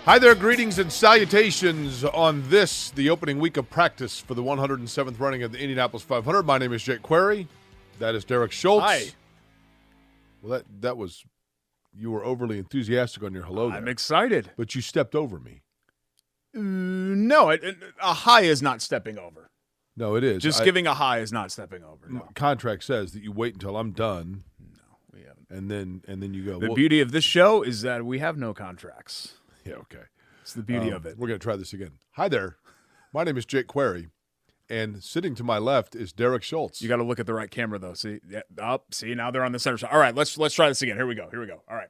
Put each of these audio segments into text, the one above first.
Hi there, greetings and salutations on this, the opening week of practice for the 107th running of the Indianapolis 500. My name is Jake Query. That is Derek Schultz. Hi. Well, that was, you were overly enthusiastic on your hello there. I'm excited. But you stepped over me. No, a hi is not stepping over. No, it is. Just giving a hi is not stepping over. No. Contract says that you wait until I'm done. No, we haven't. And then you go. The beauty of this show is that we have no contracts. Yeah, okay. It's the beauty of it. We're going to try this again. Hi there. My name is Jake Query, and sitting to my left is Derek Schultz. You got to look at the right camera, though. See, see, now they're on the center side. All right, let's try this again. Here we go. All right.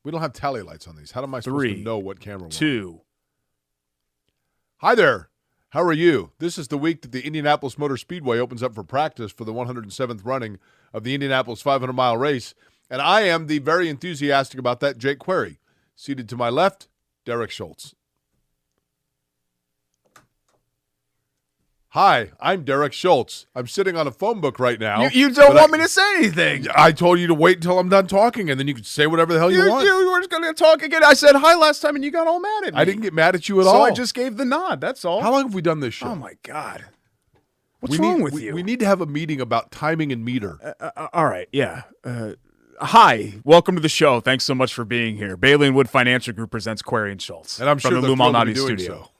We don't have tally lights on these. How am I supposed to know what camera we're on? 2. Hi there. How are you? This is the week that the Indianapolis Motor Speedway opens up for practice for the 107th running of the Indianapolis 500-mile race, and I am the very enthusiastic about that Jake Query. Seated to my left, Derek Schultz. Hi, I'm Derek Schultz. I'm sitting on a phone book right now. You don't want me to say anything. I told you to wait until I'm done talking, and then you can say whatever the hell you want. You were just going to talk again. I said hi last time, and you got all mad at me. I didn't get mad at you at all. all. So I just gave the nod. That's all. How long have we done this show? Oh, my God. What's wrong with you? We need to have a meeting about timing and meter. All right, yeah. Hi, welcome to the show. Thanks so much for being here. Bailey and Wood Financial Group presents Query and Schultz. And I'm sure from the they're Lou thrilled to be Malnati doing studio. so.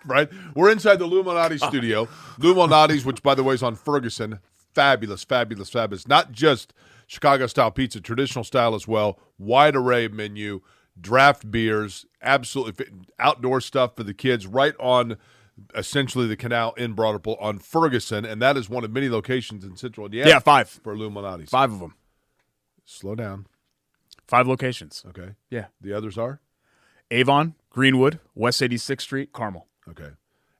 Right? We're inside the Lou Malnati studio. Lou Malnati's, which, by the way, is on Ferguson. Fabulous, fabulous, fabulous. Not just Chicago-style pizza, traditional style as well. Wide array of menu, draft beers, absolutely outdoor stuff for the kids right on essentially the canal in Broad Ripple on Ferguson, and that is one of many locations in Central Indiana. Yeah, 5. For Lou Malnati's. 5 of them. Slow down. 5 locations. Okay. Yeah. The others are? Avon, Greenwood, West 86th Street, Carmel. Okay.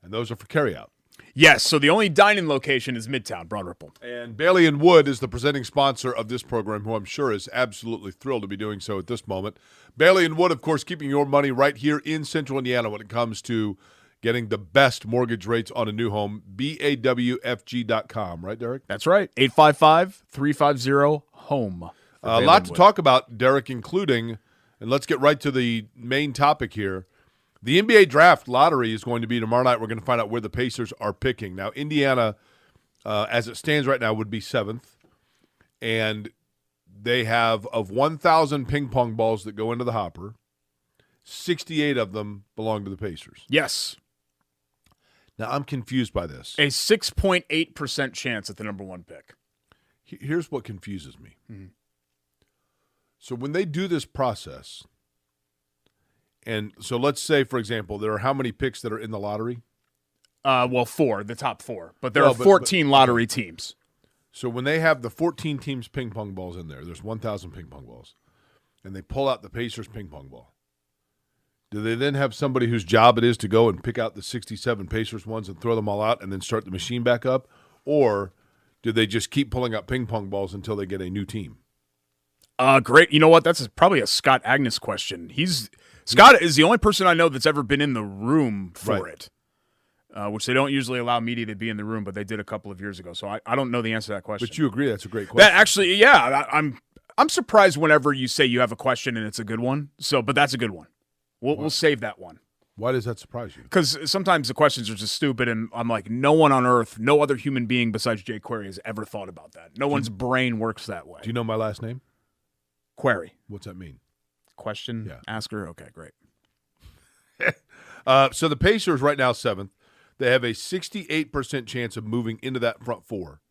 And those are for carryout. Yes, so the only dining location is Midtown, Broad Ripple. And Bailey and Wood is the presenting sponsor of this program, who I'm sure is absolutely thrilled to be doing so at this moment. Bailey and Wood, of course, keeping your money right here in Central Indiana when it comes to getting the best mortgage rates on a new home. BAWFG.com, right, Derek? That's right. 855-350-HOME. A lot to talk about, Derek, including, and let's get right to the main topic here. The NBA draft lottery is going to be tomorrow night. We're going to find out where the Pacers are picking. Now, Indiana, as it stands right now, would be 7th. And they have, of 1,000 ping pong balls that go into the hopper, 68 of them belong to the Pacers. Yes. Now, I'm confused by this. A 6.8% chance at the number 1 pick. Here's what confuses me. Mm-hmm. So when they do this process, and so let's say, for example, there are how many picks that are in the lottery? 4, the top 4. But there are 14 lottery teams. So when they have the 14 teams ping pong balls in there's 1,000 ping pong balls, and they pull out the Pacers ping pong ball. Do they then have somebody whose job it is to go and pick out the 67 Pacers ones and throw them all out and then start the machine back up? Or do they just keep pulling out ping pong balls until they get a new team? Great. You know what? That's probably a Scott Agnes question. Scott is the only person I know that's ever been in the room for it, which they don't usually allow media to be in the room, but they did a couple of years ago. So I don't know the answer to that question. But you agree that's a great question. That actually, yeah, I'm surprised whenever you say you have a question and it's a good one. But that's a good one. We'll save that one. Why does that surprise you? Because sometimes the questions are just stupid, and I'm like, no one on earth, no other human being besides Jake Query has ever thought about that. No one's brain works that way. Do you know my last name? Query. What's that mean? Question? Yeah. Asker? Okay, great. So the Pacers right now 7th. They have a 68% chance of moving into that front 4.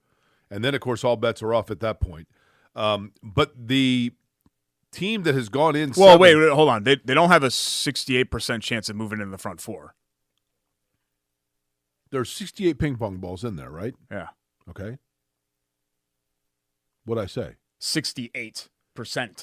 And then, of course, all bets are off at that point. But the team that has gone in Well, 7th, wait, hold on. They don't have a 68% chance of moving into the front 4. there's 68 ping pong balls in there, right? Yeah. Okay. What'd I say? 68%.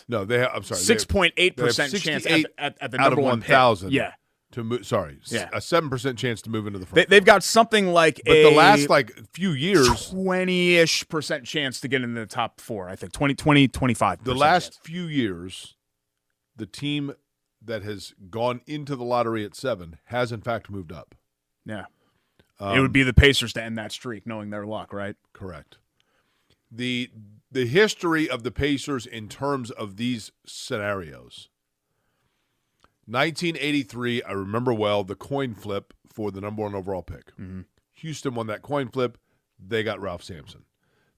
No, they have, I'm sorry. 6.8% chance at the out number of 1,000. Yeah. To move, sorry, Yeah. a 7% chance to move into the front. They've got something like but the last few years, 20-ish% chance to get into the top 4. I think 25. The last few years, the team that has gone into the lottery at 7 has in fact moved up. Yeah. It would be the Pacers to end that streak, knowing their luck, right? Correct. The history of the Pacers in terms of these scenarios. 1983, I remember well the coin flip for the number 1 overall pick. Mm-hmm. Houston won that coin flip. They got Ralph Sampson.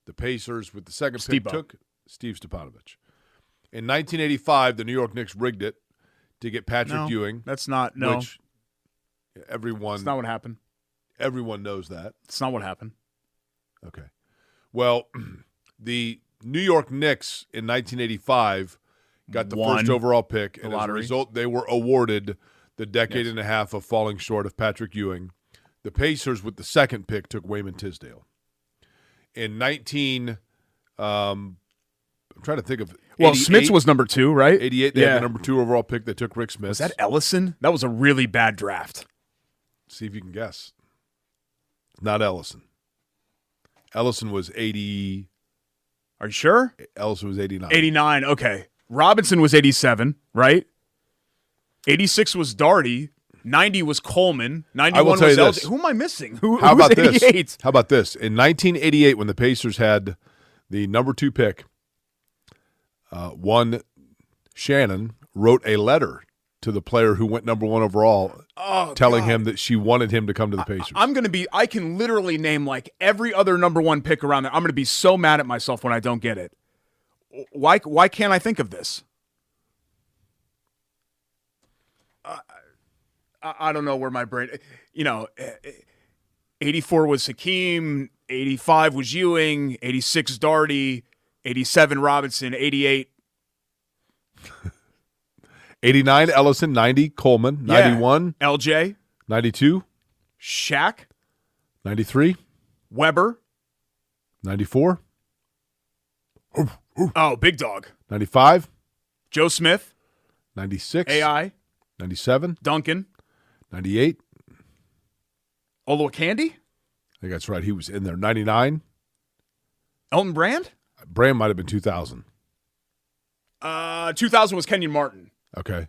The Pacers, with the second pick, took Steve Stepanovich. In 1985, the New York Knicks rigged it to get Patrick Ewing. That's not no. Which everyone. That's not what happened. Everyone knows that. It's not what happened. Okay. Well, the New York Knicks in 1985 got the first overall pick, and as a result, they were awarded the decade and a half of falling short of Patrick Ewing. The Pacers, with the second pick, took Wayman Tisdale. In I'm trying to think of. Well, Smits was number 2, right? 88, they had the number 2 overall pick. They took Rick Smith. Was that Ellison? That was a really bad draft. See if you can guess. Not Ellison. Ellison was 80. Are you sure? Ellison was 89. 89, okay. Robinson was 87, right? 86 was Daugherty. 90 was Coleman. 91 was LJ. Who am I missing? Who was 88? This? How about this? In 1988, when the Pacers had the number 2 pick, one Shannon wrote a letter to the player who went number 1 overall, telling him that she wanted him to come to the Pacers. I can literally name like every other number 1 pick around there. I'm going to be so mad at myself when I don't get it. Why can't I think of this? I don't know where my brain, 84 was Hakeem, 85 was Ewing, 86 Daugherty, 87 Robinson, 88. 89 Ellison, 90 Coleman, 91 LJ, 92 Shaq, 93 Weber, 94 Big Dog, 95 Joe Smith, 96 AI, 97 Duncan, 98 Olowokandi? I think that's right. He was in there. 99 Elton Brand? Brand might have been 2000. 2000 was Kenyon Martin. Okay.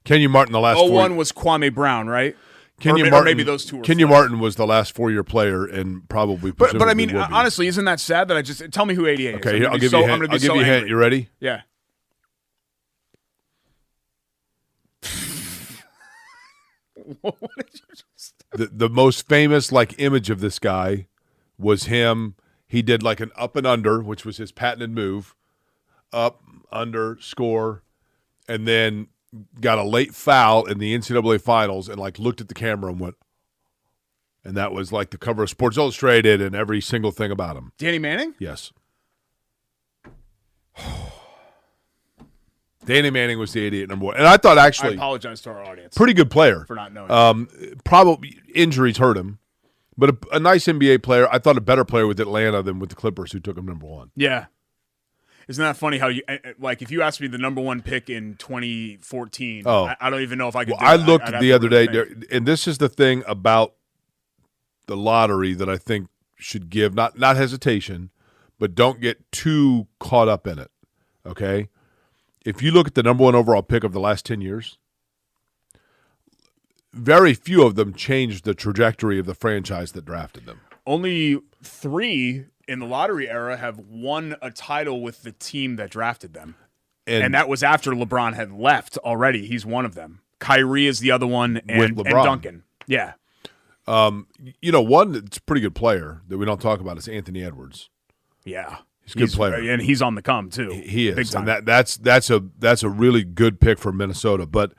Kenyon Martin, the last 01 was Kwame Brown, right? Kenyon Martin, or maybe those two were Kenyon Martin was the last 4-year player and probably But I mean, honestly, isn't that sad that I just – tell me who 88 is. Okay, I'll give you a hint. I'll give you a hint. You ready? Yeah. What did you just the most famous image of this guy was him. He did like an up and under, which was his patented move. Up, under, score, and then got a late foul in the NCAA finals and looked at the camera and went, and that was the cover of Sports Illustrated and every single thing about him. Danny Manning? Yes. Danny Manning was the 88 number 1. And I thought actually – I apologize to our audience. Pretty good player. For not knowing. Probably injuries hurt him. But a nice NBA player. I thought a better player with Atlanta than with the Clippers, who took him number 1. Yeah. Isn't that funny how you if you asked me the number 1 pick in 2014, I don't even know if I could do it. I looked the other day, and this is the thing about the lottery that I think should give not hesitation, but don't get too caught up in it, okay? If you look at the number 1 overall pick of the last 10 years, very few of them changed the trajectory of the franchise that drafted them. Only 3 in the lottery era have won a title with the team that drafted them. And that was after LeBron had left already. He's one of them. Kyrie is the other one, and Duncan. Yeah. One that's a pretty good player that we don't talk about is Anthony Edwards. Yeah. He's a good player. And he's on the come, too. He is. Big time. And that's a really good pick for Minnesota. But,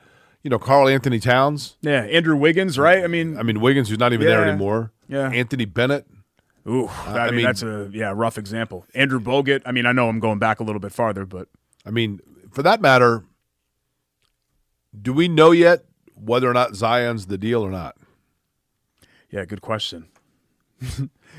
Karl Anthony Towns. Yeah, Andrew Wiggins, right? I mean Wiggins, who's not even there anymore. Yeah. Anthony Bennett. Ooh, that's a rough example. Andrew Bogut. I know I'm going back a little bit farther, but for that matter, do we know yet whether or not Zion's the deal or not? Yeah, good question.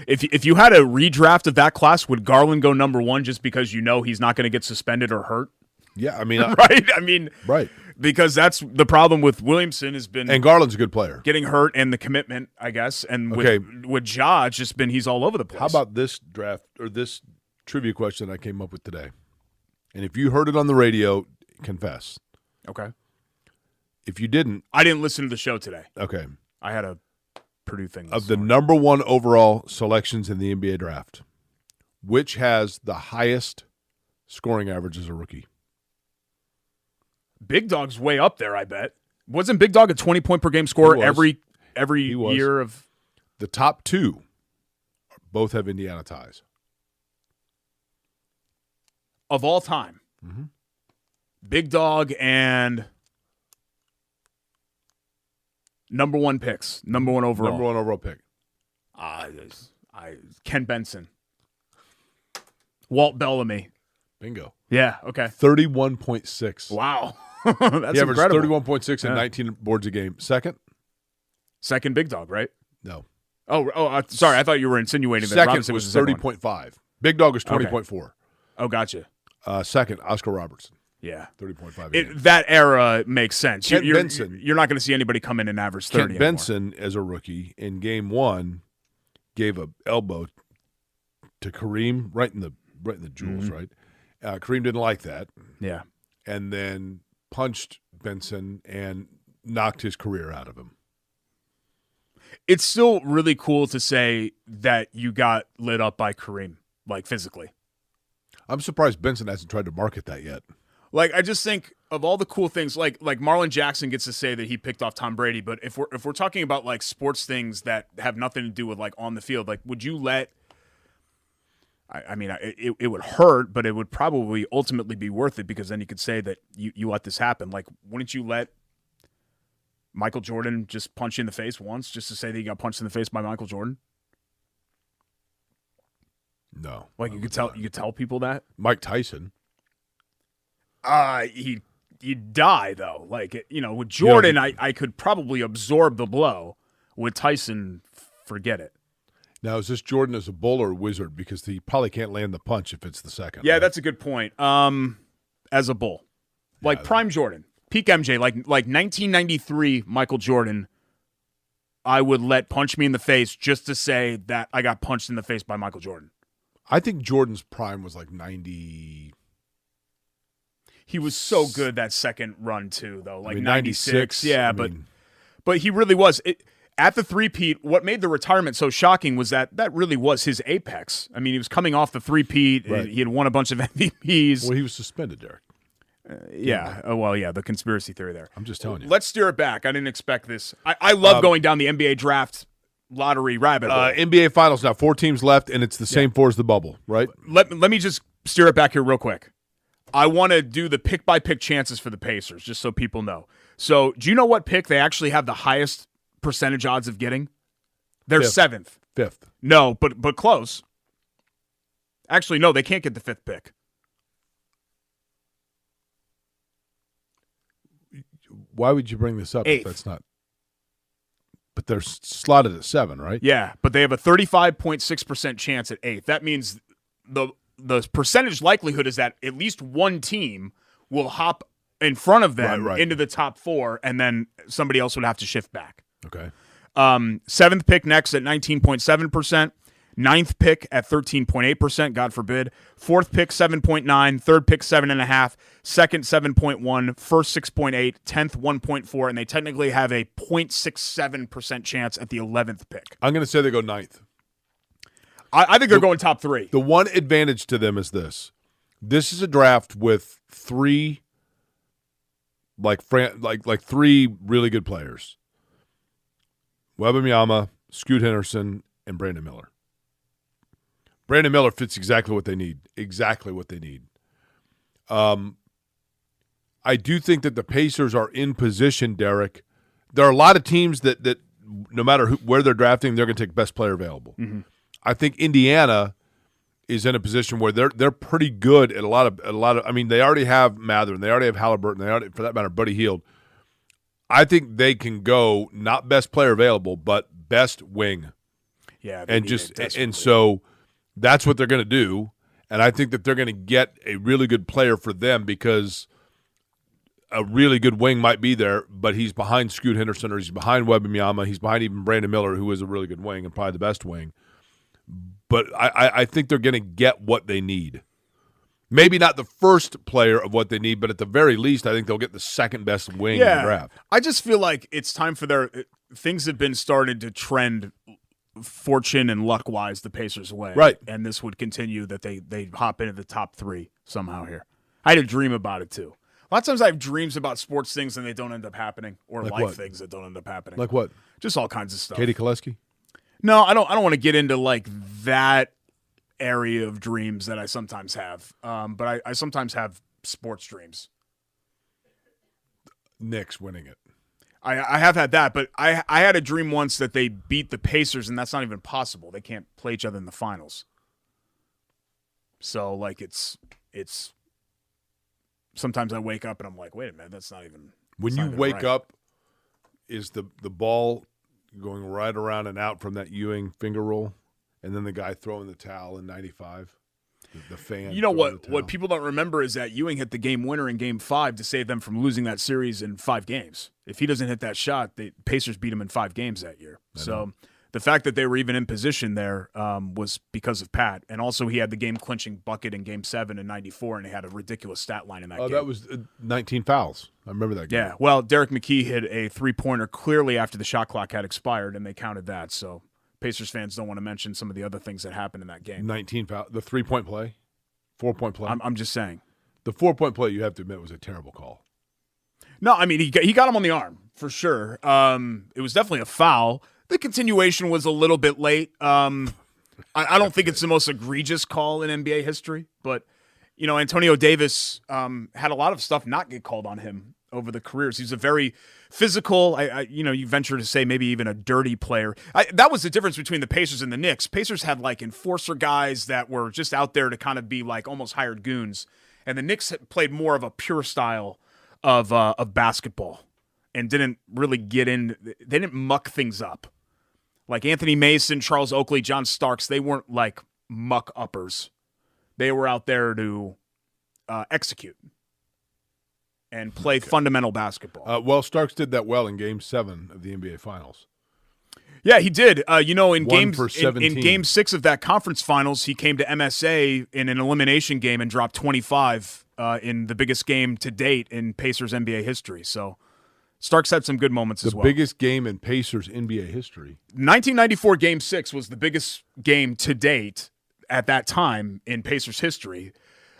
If you had a redraft of that class, would Garland go number 1 just because he's not going to get suspended or hurt? Yeah, right. Right. Because that's the problem with Williamson has been, and Garland's a good player, getting hurt and the commitment, I guess, and with Ja, it's just been he's all over the place. How about this draft or this trivia question I came up with today? And if you heard it on the radio, confess. Okay. If you didn't, I didn't listen to the show today. Okay. I had a Purdue thing. Of the number 1 overall selections in the NBA draft, which has the highest scoring average as a rookie? Big Dog's way up there, I bet. Wasn't Big Dog a 20-point per game scorer every year of the top two? Both have Indiana ties of all time. Mm-hmm. Big Dog and number one picks, number one overall. Number one overall pick. Ken Benson. Walt Bellamy. Bingo. Yeah, okay. 31.6. Wow. That's he averaged incredible. 31.6 and 19 boards a game. Second, Big Dog, right? No. Sorry. I thought you were insinuating that Second Robinson was the 30.5. Big Dog was 20.4. Oh, gotcha. Second, Oscar Robertson. Yeah. 30.5. That era makes sense. Kent You're Benson. You're not going to see anybody come in and average 30 Kent anymore. Benson, as a rookie, in game one, gave a elbow to Kareem right in the jewels, right? Kareem didn't like that. Yeah. And then punched Benson and knocked his career out of him. It's still really cool to say that you got lit up by Kareem, like physically. I'm surprised Benson hasn't tried to market that yet. Like, I just think of all the cool things, like Marlon Jackson gets to say that he picked off Tom Brady, but if we're talking about like sports things that have nothing to do with like on the field, like would you let? I mean, it would hurt, but it would probably ultimately be worth it because then you could say that you let this happen. Like, wouldn't you let Michael Jordan just punch you in the face once just to say that you got punched in the face by Michael Jordan? No. Like you could tell people that? Mike Tyson. He'd die though. Like, with Jordan, I could probably absorb the blow. With Tyson, forget it. Now, is this Jordan as a bull or a wizard? Because he probably can't land the punch if it's the second. Yeah, right? that's a good point. As a bull, like prime Jordan, peak MJ, like 1993 Michael Jordan, I would let punch me in the face just to say that I got punched in the face by Michael Jordan. I think Jordan's prime was like 90. He was so good that second run too, though. Like 96. Yeah, but he really was. At the three-peat, what made the retirement so shocking was that really was his apex. I mean, he was coming off the three-peat. Right. He had won a bunch of MVPs. Well, he was suspended, Derek. The conspiracy theory there. I'm just telling you. Let's steer it back. I didn't expect this. I love going down the NBA draft lottery rabbit hole. NBA Finals now, 4 teams left, and it's the same 4 as the bubble, right? Let me just steer it back here real quick. I want to do the pick-by-pick chances for the Pacers, just so people know. So, do you know what pick they actually have the highest percentage odds of getting? They're 7th. 5th. No, but close. Actually, no, they can't get the 5th pick. Why would you bring this up 8th. if that's not? But they're slotted at 7, right? Yeah, but they have a 35.6% chance at 8th. That means the percentage likelihood is that at least one team will hop in front of them into the top 4, and then somebody else would have to shift back. Okay. 7th pick next at 19.7%. 9th pick at 13.8%, God forbid. 4th pick, 7.9. 3rd pick, 7.5. 2nd, 7.1. 1st, 6.8. 10th, 1.4. And they technically have a 0.67% chance at the 11th pick. I'm going to say they go 9th. I think they're going top 3. The one advantage to them is this. This is a draft with 3 3 really good players. Wembanyama, Scoot Henderson, and Brandon Miller. Brandon Miller fits exactly what they need. Exactly what they need. I do think that the Pacers are in position, Derek. There are a lot of teams that no matter where they're drafting, they're going to take best player available. Mm-hmm. I think Indiana is in a position where they're pretty good at a lot of. I mean, they already have Mather, they already have Halliburton, they already, for that matter, Buddy Hield. I think they can go not best player available, but best wing. Yeah, and so that's what they're going to do, and I think that they're going to get a really good player for them because a really good wing might be there, but he's behind Scoot Henderson or he's behind Wembanyama, he's behind even Brandon Miller, who is a really good wing and probably the best wing. But I think they're going to get what they need. Maybe not the first player of what they need, but at the very least, I think they'll get the second best wing in the draft. I just feel like it's time for things have been started to trend fortune and luck-wise the Pacers' way. Right. And this would continue that they hop into the top 3 somehow here. I had a dream about it too. A lot of times I have dreams about sports things and they don't end up happening, or Like life what? things that don't end up happening. Like what? Just all kinds of stuff. Katie Koleski? No, I don't want to get into like that area of dreams that I sometimes have. But I sometimes have sports dreams. Knicks winning it. I have had that, but I had a dream once that they beat the Pacers, and that's not even possible. They can't play each other in the finals. So like it's sometimes I wake up and I'm like, wait a minute, that's not even. When you wake up, is the ball going right around and out from that Ewing finger roll, and then the guy throwing the towel in '95, the fan. You know throwing the what? towel. What people don't remember is that Ewing hit the game winner in Game 5 to save them from losing that series in 5 games. If he doesn't hit that shot, the Pacers beat him in 5 games that year. So the fact that they were even in position there was because of Pat, and also he had the game-clinching bucket in Game 7 in '94, and he had a ridiculous stat line in that game. Oh, that was 19 fouls. I remember that game. Yeah, well, Derek McKee hit a 3-pointer clearly after the shot clock had expired, and they counted that. So Pacers fans don't want to mention some of the other things that happened in that game. 19 fouls. The 3-point play, 4-point play. I'm just saying. The 4-point play, you have to admit, was a terrible call. No, I mean, he got him on the arm, for sure. It was definitely a foul. The continuation was a little bit late. I don't think it's the most egregious call in NBA history, but, you know, Antonio Davis had a lot of stuff not get called on him over the careers. He's a very physical, you venture to say maybe even a dirty player. That was the difference between the Pacers and the Knicks. Pacers had, like, enforcer guys that were just out there to kind of be, like, almost hired goons, and the Knicks played more of a pure style of basketball and didn't really get in. They didn't muck things up. Like Anthony Mason, Charles Oakley, John Starks, they weren't like muck-uppers. They were out there to execute and play fundamental basketball. Well, Starks did that well in Game 7 of the NBA Finals. Yeah, he did. In Game 6 of that conference finals, he came to MSA in an elimination game and dropped 25 in the biggest game to date in Pacers NBA history. So Starks had some good moments as well. The biggest game in Pacers NBA history. 1994 Game 6 was the biggest game to date at that time in Pacers history.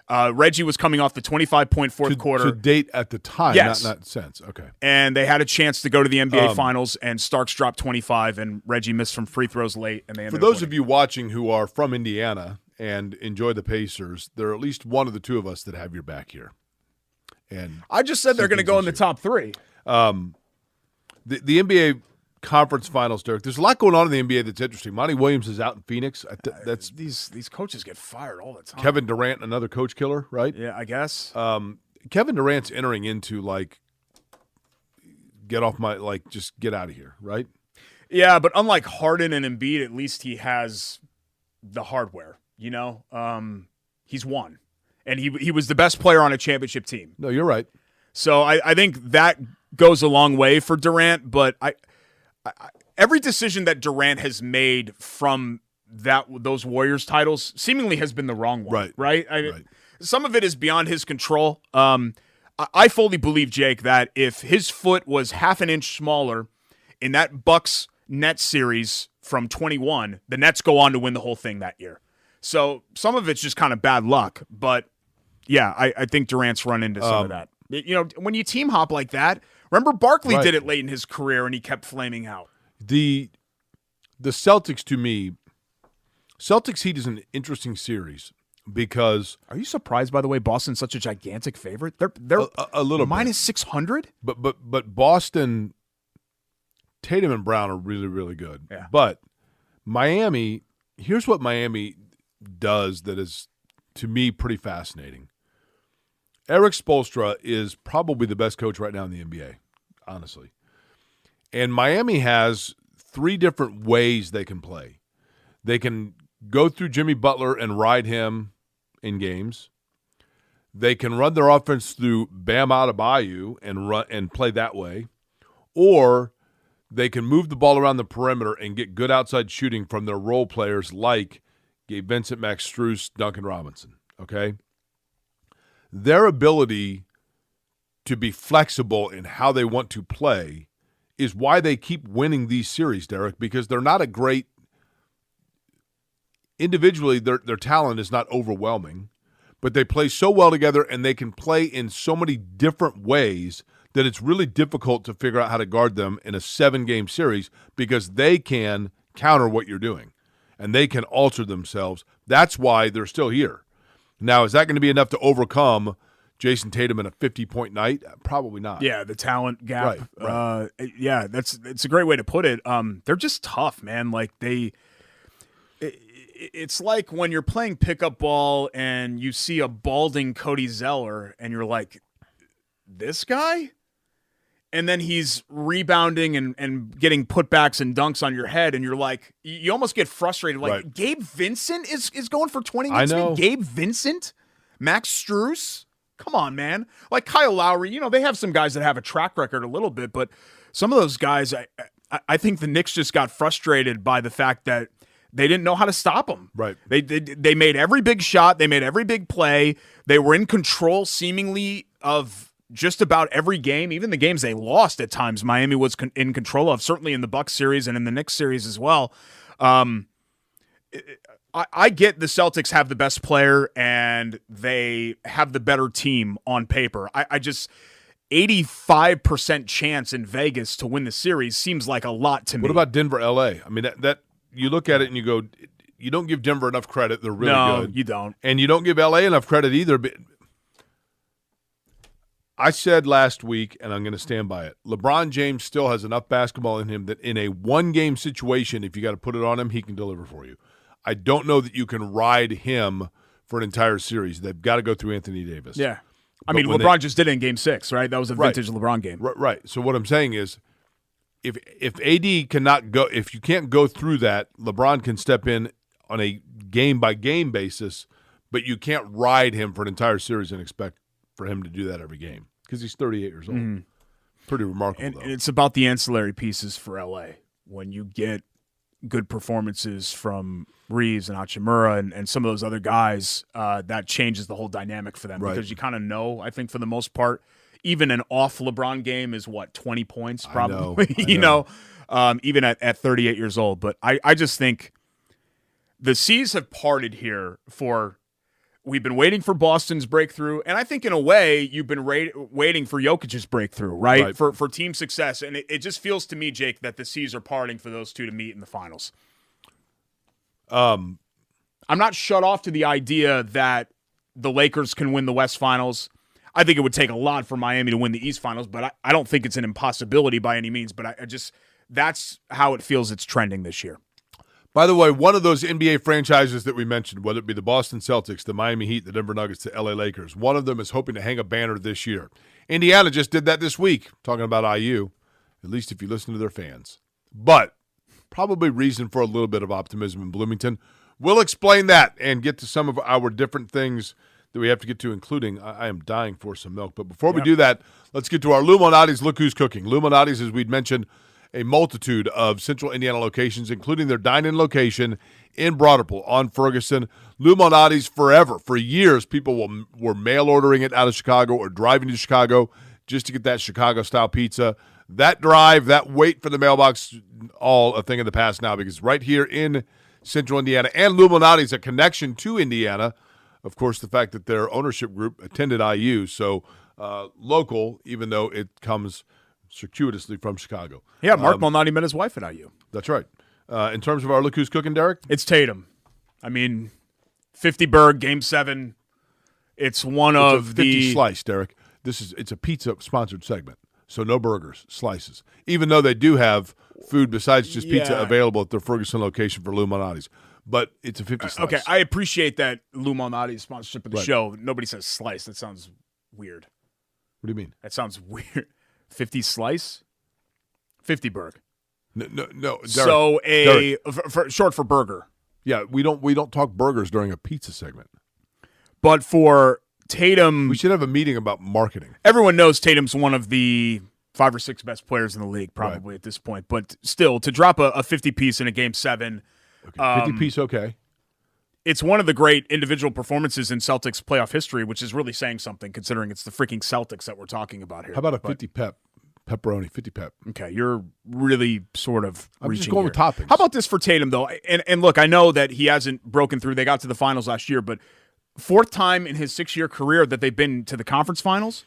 Reggie was coming off the 25-point fourth quarter. To date at the time, yes. not since. Okay. And they had a chance to go to the NBA Finals, and Starks dropped 25, and Reggie missed from free throws late. And they ended For those of you watching who are from Indiana and enjoy the Pacers, there are at least one of the two of us that have your back here. And I just said they're going to go in the top 3. The NBA Conference Finals, Derek. There's a lot going on in the NBA that's interesting. Monty Williams is out in Phoenix. That's these coaches get fired all the time. Kevin Durant, another coach killer, right? Yeah, I guess. Kevin Durant's entering into just get out of here, right? Yeah, but unlike Harden and Embiid, at least he has the hardware. You know, he's won, and he was the best player on a championship team. No, you're right. So I think that goes a long way for Durant, but every decision that Durant has made from those Warriors titles seemingly has been the wrong one. Right? Some of it is beyond his control. I fully believe, Jake, that if his foot was half an inch smaller in that Bucks Nets series from 21, the Nets go on to win the whole thing that year. So some of it's just kind of bad luck, but yeah, I think Durant's run into some of that. You know, when you team hop like that, remember Barkley did it late in his career and he kept flaming out. The Celtics, to me, Celtics Heat is an interesting series because Are you surprised, by the way, Boston's such a gigantic favorite? They're a little minus 600. But Boston, Tatum and Brown are really, really good. Yeah. But Miami, here's what Miami does that is, to me, pretty fascinating. Eric Spoelstra is probably the best coach right now in the NBA, honestly. And Miami has 3 different ways they can play. They can go through Jimmy Butler and ride him in games. They can run their offense through Bam Adebayo and play that way. Or they can move the ball around the perimeter and get good outside shooting from their role players like Gabe Vincent, Max Strus, Duncan Robinson. Okay? Their ability to be flexible in how they want to play is why they keep winning these series, Derek, because they're not a great – individually, their talent is not overwhelming, but they play so well together and they can play in so many different ways that it's really difficult to figure out how to guard them in a 7-game series because they can counter what you're doing and they can alter themselves. That's why they're still here. Now, is that going to be enough to overcome Jason Tatum in a 50-point night? Probably not. Yeah, the talent gap. Right. Yeah, it's a great way to put it. They're just tough, man. Like it's like when you're playing pickup ball and you see a balding Cody Zeller and you're like, this guy? And then he's rebounding and getting putbacks and dunks on your head, and you're like, you almost get frustrated. Like, right. Gabe Vincent is going for 20 I minutes. know. Gabe Vincent? Max Strus? Come on, man. Like Kyle Lowry, they have some guys that have a track record a little bit, but some of those guys, I think the Knicks just got frustrated by the fact that they didn't know how to stop them. Right. They made every big shot. They made every big play. They were in control seemingly of just about every game, even the games they lost at times. Miami was in control of, certainly in the Bucks series and in the Knicks series as well. I get the Celtics have the best player and they have the better team on paper. I just 85% chance in Vegas to win the series seems like a lot to me. What about Denver, LA? I mean, that you look at it and you go, you don't give Denver enough credit. They're really good. No, you don't. And you don't give LA enough credit either. But I said last week, and I'm going to stand by it, LeBron James still has enough basketball in him that in a one-game situation, if you got to put it on him, he can deliver for you. I don't know that you can ride him for an entire series. They've got to go through Anthony Davis. Yeah. I mean, LeBron just did it in Game 6, right? That was a vintage LeBron game. Right. So what I'm saying is, if AD cannot go, if you can't go through that, LeBron can step in on a game-by-game basis, but you can't ride him for an entire series and expect for him to do that every game because he's 38 years old. Mm-hmm. Pretty remarkable, though. And it's about the ancillary pieces for LA. When you get good performances from Reeves and Hachimura and some of those other guys, that changes the whole dynamic for them because you kind of know, I think for the most part, even an off LeBron game is 20 points probably, I know. Even at 38 years old. But I just think the seas have parted here we've been waiting for Boston's breakthrough, and I think in a way you've been waiting for Jokic's breakthrough, right? For team success. And it just feels to me, Jake, that the seas are parting for those two to meet in the finals. I'm not shut off to the idea that the Lakers can win the West Finals. I think it would take a lot for Miami to win the East Finals, but I don't think it's an impossibility by any means. But that's how it feels it's trending this year. By the way, one of those NBA franchises that we mentioned, whether it be the Boston Celtics, the Miami Heat, the Denver Nuggets, the LA Lakers, one of them is hoping to hang a banner this year. Indiana just did that this week, talking about IU, at least if you listen to their fans. But probably reason for a little bit of optimism in Bloomington. We'll explain that and get to some of our different things that we have to get to, including I am dying for some milk. But before we do that, let's get to our Lou Malnati's Look Who's Cooking. Lou Malnati's, as we'd mentioned, a multitude of Central Indiana locations, including their dine-in location in Broderpool on Ferguson. Lou Malnati's forever. For years, people were mail ordering it out of Chicago or driving to Chicago just to get that Chicago-style pizza. That drive, that wait for the mailbox, all a thing of the past now because right here in Central Indiana, and Lou Malnati's a connection to Indiana. Of course, the fact that their ownership group attended IU, so local, even though it comes circuitously from Chicago. Yeah, Mark Malnati met his wife at IU. That's right. In terms of our Look Who's Cooking, Derek? It's Tatum. I mean, 50 Berg, Game 7. It's a 50 slice, Derek. It's a pizza-sponsored segment, so no burgers, slices. Even though they do have food besides just pizza available at their Ferguson location for Lou Malnati's. But it's a 50 slice. Okay, I appreciate that Lou Malnati's sponsorship of the show. Nobody says slice. That sounds weird. What do you mean? That sounds weird. 50 slice? 50 Berg. No. Derek, so short for burger. Yeah, we don't talk burgers during a pizza segment. But for Tatum, we should have a meeting about marketing. Everyone knows Tatum's one of the 5 or 6 best players in the league, probably at this point. But still, to drop a 50-piece in a Game 7. Okay, 50-piece, okay. It's one of the great individual performances in Celtics playoff history, which is really saying something considering it's the freaking Celtics that we're talking about here. How about a 50 pepperoni, 50 pep? Okay, you're really sort of I'm reaching just going here. with toppings. How about this for Tatum, though? And look, I know that he hasn't broken through. They got to the finals last year, but fourth time in his 6-year career that they've been to the conference finals.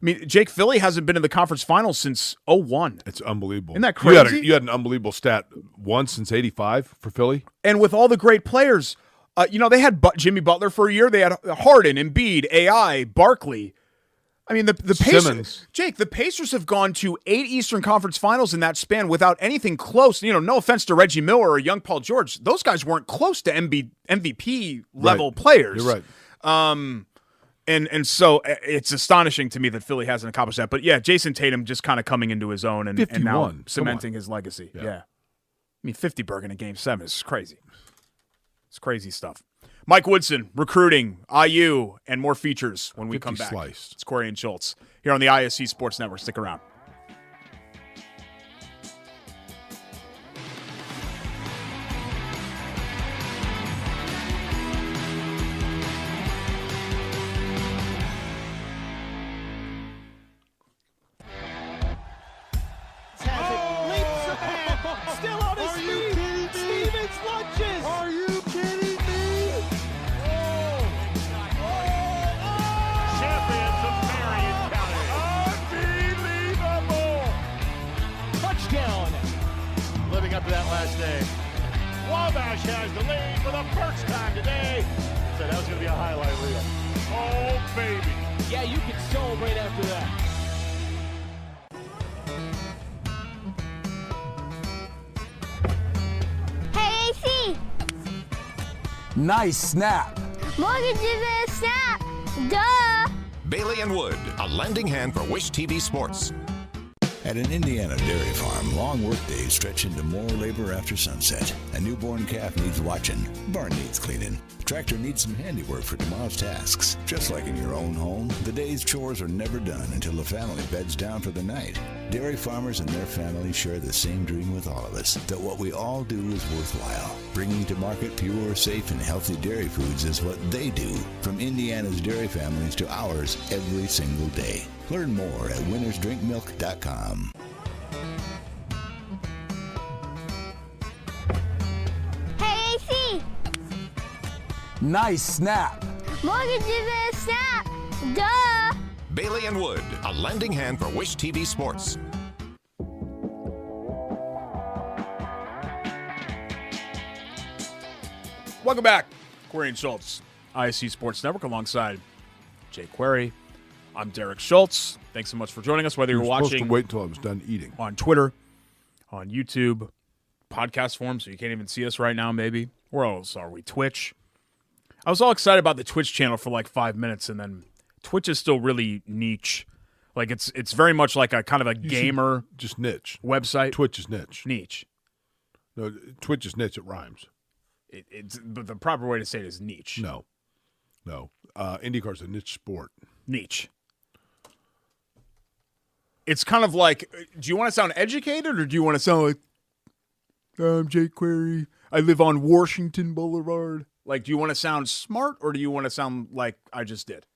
I mean, Jake Philly hasn't been in the conference finals since 2001. It's unbelievable. Isn't that crazy? You had an unbelievable stat once since 85 for Philly. And with all the great players, they had Jimmy Butler for a year. They had Harden, Embiid, AI, Barkley. I mean, the Pacers, Simmons. Jake, the Pacers have gone to 8 Eastern Conference Finals in that span without anything close. No offense to Reggie Miller or young Paul George. Those guys weren't close to MVP level players. You're right. And so it's astonishing to me that Philly hasn't accomplished that. But yeah, Jason Tatum just kind of coming into his own and now cementing his legacy. Yeah. I mean, 50 Bergen in Game 7 is crazy. It's crazy stuff. Mike Woodson, recruiting, IU, and more features when we come back. Sliced. It's Corey and Schultz here on the ISC Sports Network. Stick around. Has the lead for the first time today. So that was going to be a highlight reel. Oh, baby. Yeah, you can celebrate after that. Hey, AC. Nice snap. Mortgage is a snap. Duh. Bailey and Wood, a lending hand for Wish TV Sports. At an Indiana dairy farm, long workdays stretch into more labor after sunset. A newborn calf needs watching. Barn needs cleaning. Tractor needs some handiwork for tomorrow's tasks. Just like in your own home, the day's chores are never done until the family beds down for the night. Dairy farmers and their families share the same dream with all of us, that what we all do is worthwhile. Bringing to market pure, safe, and healthy dairy foods is what they do. From Indiana's dairy families to ours every single day. Learn more at winnersdrinkmilk.com. Hey, AC. Nice snap. Mortgage is a snap. Duh. Bailey and Wood, a lending hand for Wish TV Sports. Welcome back. Query and Schultz, ISC Sports Network, alongside Jay Query. I'm Derek Schultz. Thanks so much for joining us, whether you're supposed watching to wait until I was done eating. on Twitter, on YouTube, podcast form, so you can't even see us right now, maybe. Where else are we? Twitch. I was all excited about the Twitch channel for like 5 minutes, and then Twitch is still really niche. Like it's very much like a kind of a gamer Just niche. website. Twitch is niche. Niche. No, Twitch is niche. It rhymes. But the proper way to say it is niche. No. IndyCars is a niche sport. Niche. It's kind of like, do you want to sound educated or do you want to sound like, I'm Jake Query, I live on Washington Boulevard? Like, do you want to sound smart or do you want to sound like I just did?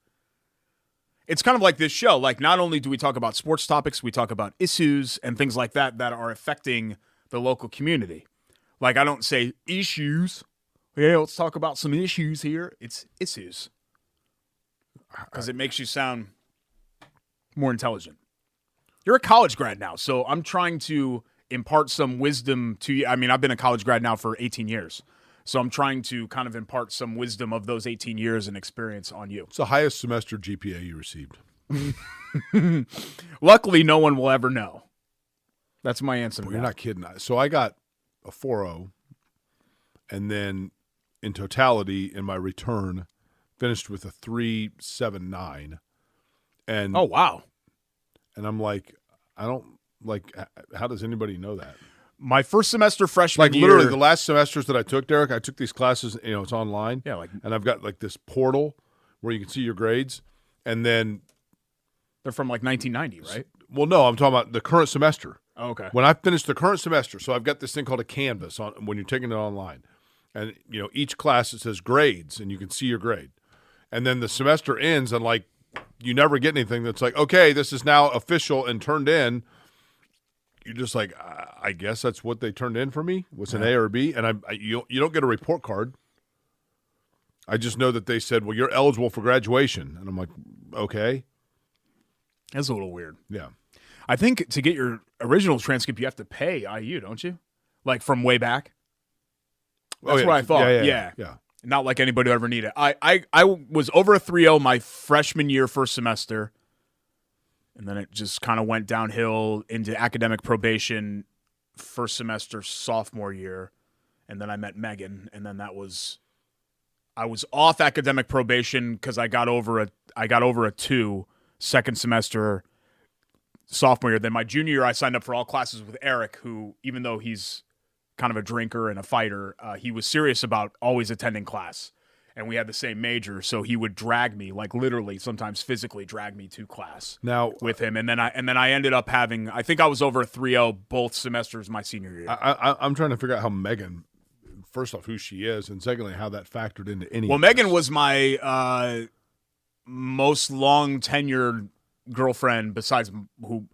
It's kind of like this show. Like, not only do we talk about sports topics, we talk about issues and things like that that are affecting the local community. Like, I don't say issues. Yeah, let's talk about some issues here. It's issues. Because it makes you sound more intelligent. You're a college grad now, so I'm trying to impart some wisdom to you. I mean, I've been a college grad now for 18 years, so I'm trying to kind of impart some wisdom of those 18 years and experience on you. It's the highest semester GPA you received. Luckily, no one will ever know. That's my answer. Well, you're not kidding. So I got a 4.0, and then in totality, in my return, finished with a 3.79. And Oh, wow. And I'm like, I don't like. How does anybody know that? My first semester freshman Like year. literally, the last semesters that I took, Derek, I took these classes. It's online. Yeah, like- and I've got like this portal where you can see your grades, and then They're from like 1990, right? well, no, I'm talking about the current semester. Oh, okay. When I finished the current semester, so I've got this thing called a Canvas on when you're taking it online, and each class it says grades, and you can see your grade, and then the semester ends, and like you never get anything that's like, okay, this is now official and turned in. You're just like, I guess that's what they turned in for me was an A or a B, and you don't get a report card. I just know that they said, well, you're eligible for graduation. And I'm like, okay. That's a little weird. Yeah. I think to get your original transcript, you have to pay IU, don't you? Like from way back? That's what I thought. Yeah. Not like anybody would ever need it. I was over a 3.0 my freshman year, first semester, and then it just kind of went downhill into academic probation first semester, sophomore year, and then I met Megan, and then I was off academic probation because I got over a 2 second semester, sophomore year. Then my junior year, I signed up for all classes with Eric, who, even though he's kind of a drinker and a fighter, he was serious about always attending class, and we had the same major, so he would drag me, like literally sometimes physically drag me to class now with him, and then I ended up having, I think I was over a 3.0 both semesters my senior year. I'm trying to figure out how Megan, first off, who she is, and secondly, how that factored into any. Well, of Megan this. was my most long tenured girlfriend besides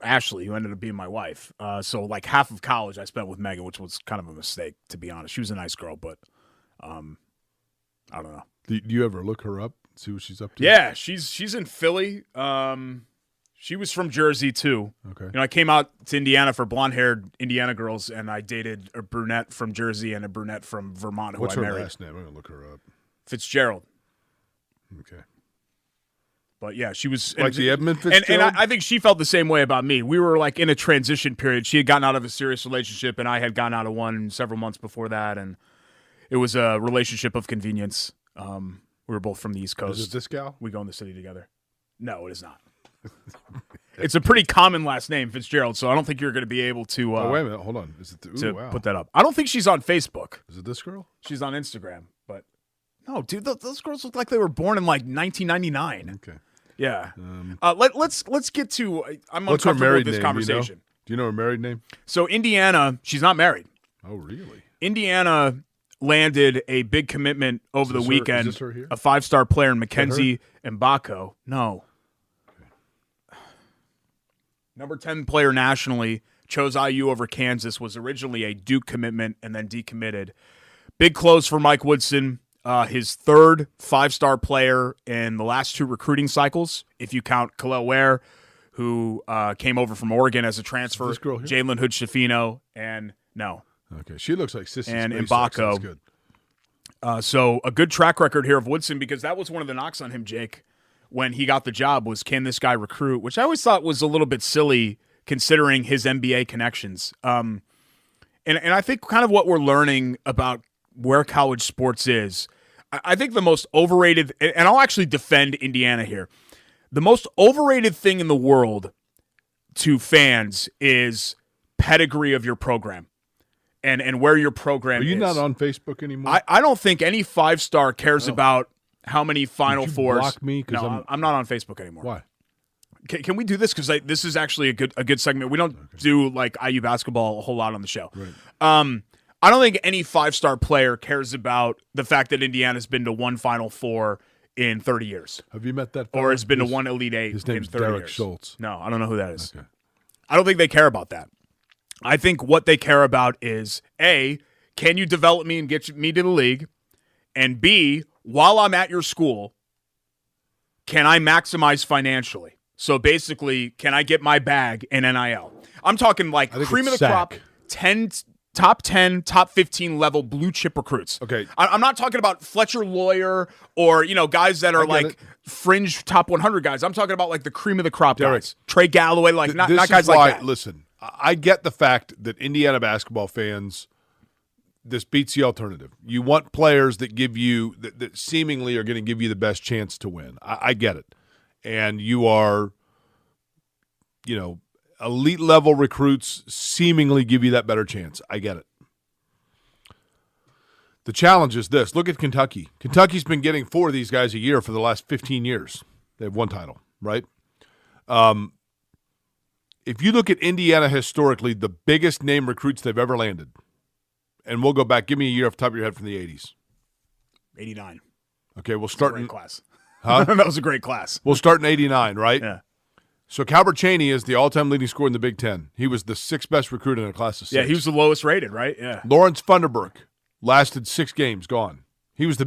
Ashley, who ended up being my wife. So like half of college I spent with Megan, which was kind of a mistake, to be honest. She was a nice girl, but I don't know. Do you ever look her up, see what she's up to? Yeah, she's in Philly. She was from Jersey too. Okay. You know, I came out to Indiana for blonde-haired Indiana girls, and I dated a brunette from Jersey and a brunette from Vermont who What's I her married. last name? I'm gonna look her up. Fitzgerald. Okay. But yeah, she was Like the Edmund Fitzgerald? And I think she felt the same way about me. We were like in a transition period. She had gotten out of a serious relationship, and I had gotten out of one several months before that, and it was a relationship of convenience. We were both from the East Coast. Is it this gal? We go in the city together. No, it is not. It's a pretty common last name, Fitzgerald, so I don't think you're going to be able to oh, wait a minute. Hold on. Is it wow. put that up. I don't think she's on Facebook. Is it this girl? She's on Instagram, but no, dude, those girls look like they were born in like 1999. Okay. Yeah. Let's get to. I'm What's her uncomfortable married with this name? conversation. Do you know her married name? So Indiana, she's not married. Oh, really? Indiana landed a big commitment over the weekend. Is this her here? A 5-star player, Mackenzie Mgbako. No. Okay. Number 10 player nationally, chose IU over Kansas, was originally a Duke commitment and then decommitted. Big close for Mike Woodson. His third 5-star player in the last 2 recruiting cycles, if you count Khalil Ware, who came over from Oregon as a transfer, Jalen Hood-Schifino, and no. Okay, she looks like Sissy and Spacek. Mgbako. That's good. So a good track record here of Woodson, because that was one of the knocks on him, Jake, when he got the job, was can this guy recruit, which I always thought was a little bit silly considering his NBA connections. And I think kind of what we're learning about where college sports is, I think the most overrated, and I'll actually defend Indiana here, the most overrated thing in the world to fans is pedigree of your program and where your program is. Are you not on Facebook anymore? I don't think any 5-star cares about how many Final Fours. Block me? No, I'm not on Facebook anymore. Why? Can we do this? Because this is actually a good segment. We don't do like IU basketball a whole lot on the show. Right. I don't think any 5-star player cares about the fact that Indiana's been to one Final Four in 30 years. Have you met that fella? Or has been to one Elite Eight his in 30 name's Derek years. Schultz. No, I don't know who that is. Okay. I don't think they care about that. I think what they care about is, A, can you develop me and get me to the league? And B, while I'm at your school, can I maximize financially? So basically, can I get my bag in NIL? I'm talking like cream of the crop, top 10, top 15 level blue chip recruits. Okay. I'm not talking about Fletcher Lawyer or, guys that are like fringe top 100 guys. I'm talking about like the cream of the crop guys. Trey Galloway, like not guys like that. Listen, I get the fact that Indiana basketball fans, this beats the alternative. You want players that give you, that seemingly are going to give you the best chance to win. I get it. And you are, elite level recruits seemingly give you that better chance. I get it. The challenge is this. Look at Kentucky. Kentucky's been getting 4 of these guys a year for the last 15 years. They have one title, right? If you look at Indiana historically, the biggest name recruits they've ever landed, and we'll go back. Give me a year off the top of your head from the 80s. 89. Okay, we'll start in class. Huh? That was a great class. We'll start in 89, right? Yeah. So Calbert Chaney is the all-time leading scorer in the Big Ten. He was the 6th best recruit in a class of 6. Yeah, he was the lowest rated, right? Yeah. Lawrence Funderburk lasted 6 games, gone. He was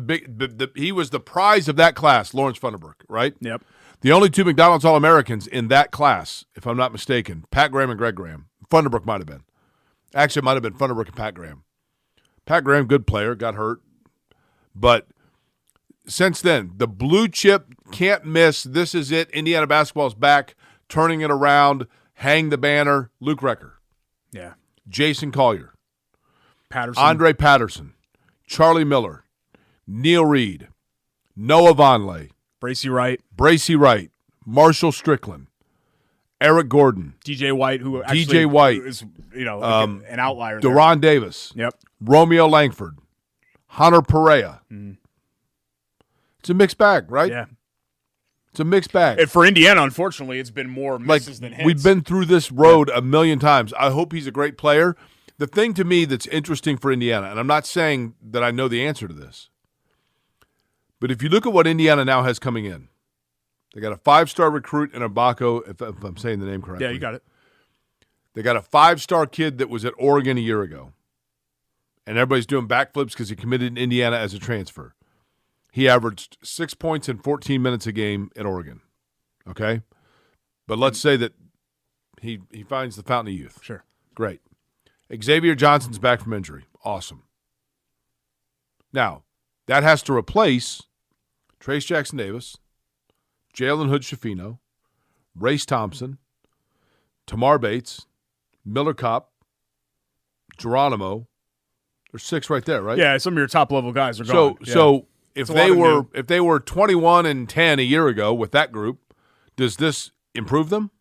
he was the prize of that class, Lawrence Funderburk, right? Yep. The only 2 McDonald's All-Americans in that class, if I'm not mistaken, Pat Graham and Greg Graham. Funderburk might have been. Actually, it might have been Funderburk and Pat Graham. Pat Graham, good player, got hurt. But since then, the blue chip can't miss. This is it. Indiana basketball's back, turning it around, hang the banner. Luke Recker. Yeah. Jason Collier. Patterson. Andre Patterson. Charlie Miller. Neil Reed. Noah Vonleh. Bracy Wright. Marshall Strickland. Eric Gordon. DJ White, who actually DJ White. is, an outlier there. Deron Davis. Yep. Romeo Langford. Hunter Perea. It's a mixed bag, right? Yeah. It's a mixed bag. And for Indiana, unfortunately, it's been more misses than hits. We've been through this road a million times. I hope he's a great player. The thing to me that's interesting for Indiana, and I'm not saying that I know the answer to this, but if you look at what Indiana now has coming in, they got a 5-star recruit in Mgbako, if I'm saying the name correctly. Yeah, you got it. They got a 5-star kid that was at Oregon a year ago, and everybody's doing backflips because he committed in Indiana as a transfer. He averaged 6 points in 14 minutes a game at Oregon, okay? But let's say that he finds the fountain of youth. Sure. Great. Xavier Johnson's back from injury. Awesome. Now, that has to replace Trace Jackson-Davis, Jalen Hood-Schifino, Race Thompson, Tamar Bates, Miller Kopp, Geronimo. There's 6 right there, right? Yeah, some of your top-level guys are gone. So if they were 21-10 a year ago with that group, does this improve them?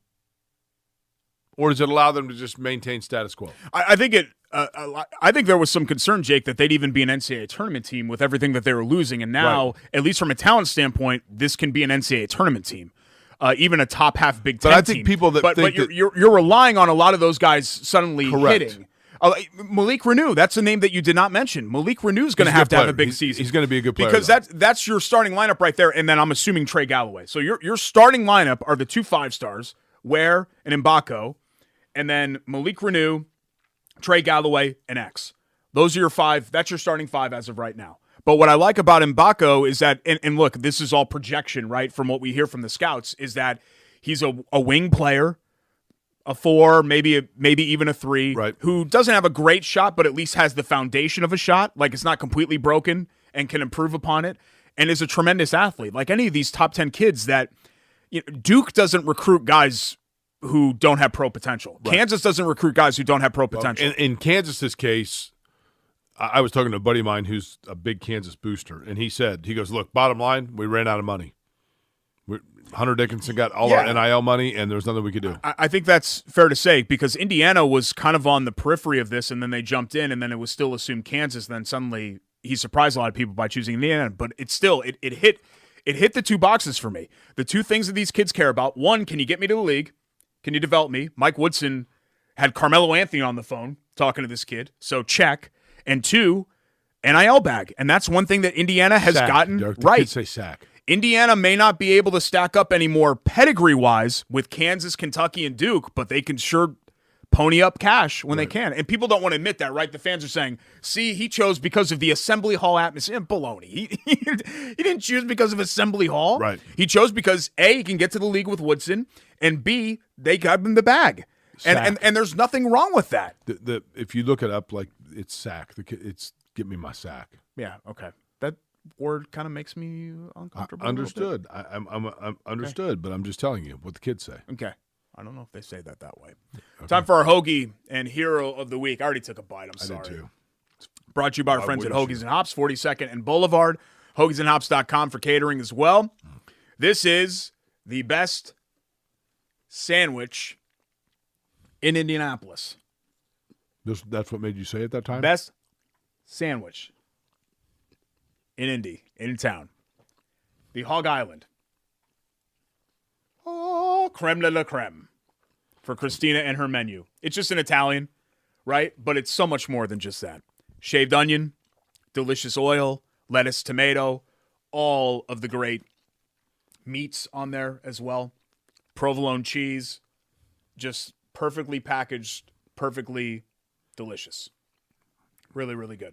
Or does it allow them to just maintain status quo? I think I think there was some concern, Jake, that they'd even be an NCAA tournament team with everything that they were losing, and now, at least from a talent standpoint, this can be an NCAA tournament team, even a top half Big Ten. But I think team. people that but you're relying on a lot of those guys suddenly hitting. Malik Renew, that's a name that you did not mention. Malik Renew is going to have a big season. He's going to be a good player. Because that's your starting lineup right there, and then I'm assuming Trey Galloway. So your starting lineup are the 2 5-stars, Ware and Mgbako, and then Malik Renew, Trey Galloway, and X. Those are your 5. That's your starting 5 as of right now. But what I like about Mgbako is that, and look, this is all projection, right, from what we hear from the scouts, is that he's a wing player, a 4, maybe even a 3, right, who doesn't have a great shot, but at least has the foundation of a shot, like it's not completely broken and can improve upon it, and is a tremendous athlete. Like any of these top 10 kids that Duke doesn't recruit guys who don't have pro potential. Right. Kansas doesn't recruit guys who don't have pro potential. Well, in Kansas's case, I was talking to a buddy of mine who's a big Kansas booster, and he goes, look, bottom line, we ran out of money. Hunter Dickinson got all our NIL money, and there's nothing we could do. I think that's fair to say, because Indiana was kind of on the periphery of this, and then they jumped in, and then it was still assumed Kansas. Then suddenly he surprised a lot of people by choosing Indiana, but it hit the 2 boxes for me. The 2 things that these kids care about: 1, can you get me to the league? Can you develop me? Mike Woodson had Carmelo Anthony on the phone talking to this kid, so check. And 2, NIL bag, and that's one thing that Indiana has gotten right. Kids say sack. Indiana may not be able to stack up anymore pedigree-wise with Kansas, Kentucky, and Duke, but they can sure pony up cash when they can. And people don't want to admit that, right? The fans are saying, see, he chose because of the Assembly Hall atmosphere. Baloney. He didn't choose because of Assembly Hall. Right. He chose because, A, he can get to the league with Woodson, and B, they got him the bag. And there's nothing wrong with that. If you look it up, like, it's sack. It's get me my sack. Yeah, okay. That word kind of makes me uncomfortable. Understood. I'm understood, but I'm just telling you what the kids say. Okay. I don't know if they say that way. Okay. Time for our Hoagie and Hero of the Week. I already took a bite. I'm sorry. I did too. Brought to you by our friends at Hoagies and Hops, 42nd and Boulevard. HoagiesandHops.com for catering as well. This is the best sandwich in Indianapolis. That's what made you say it that time? Best sandwich in Indy, in town. The Hog Island. Oh, creme de la creme for Christina and her menu. It's just an Italian, right? But it's so much more than just that. Shaved onion, delicious oil, lettuce, tomato, all of the great meats on there as well. Provolone cheese, just perfectly packaged, perfectly delicious. Really, really good.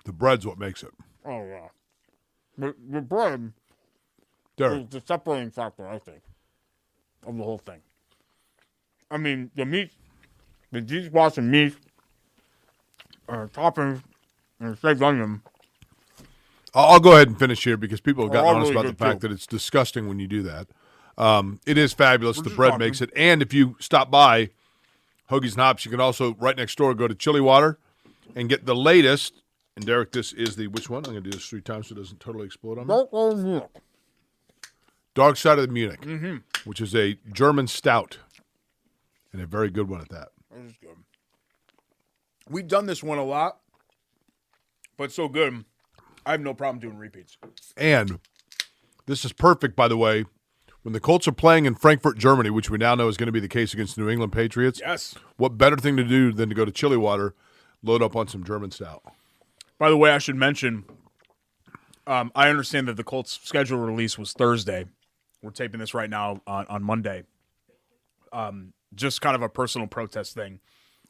The bread's what makes it. Oh, yeah. The bread Derek. is the separating factor, I think, of the whole thing. I mean, the meat, the dishwashing meat, toppings, and shaved onion. I'll go ahead and finish here because people have gotten all honest really about the good, fact too. that it's disgusting when you do that. It is fabulous. We're The just bread talking. makes it. And if you stop by Hoagie's and Hops, you can also, right next door, go to Chili Water and get the latest. And, Derek, this is the, which one? I'm going to do this 3 times so it doesn't totally explode on me. Dark Side of the Munich, which is a German stout. And a very good one at that. That is good. We've done this one a lot, but it's so good, I have no problem doing repeats. And this is perfect, by the way, when the Colts are playing in Frankfurt, Germany, which we now know is going to be the case against the New England Patriots. Yes. What better thing to do than to go to Chili Water, load up on some German stout. By the way, I should mention, I understand that the Colts' schedule release was Thursday. We're taping this right now on Monday. Just kind of a personal protest thing.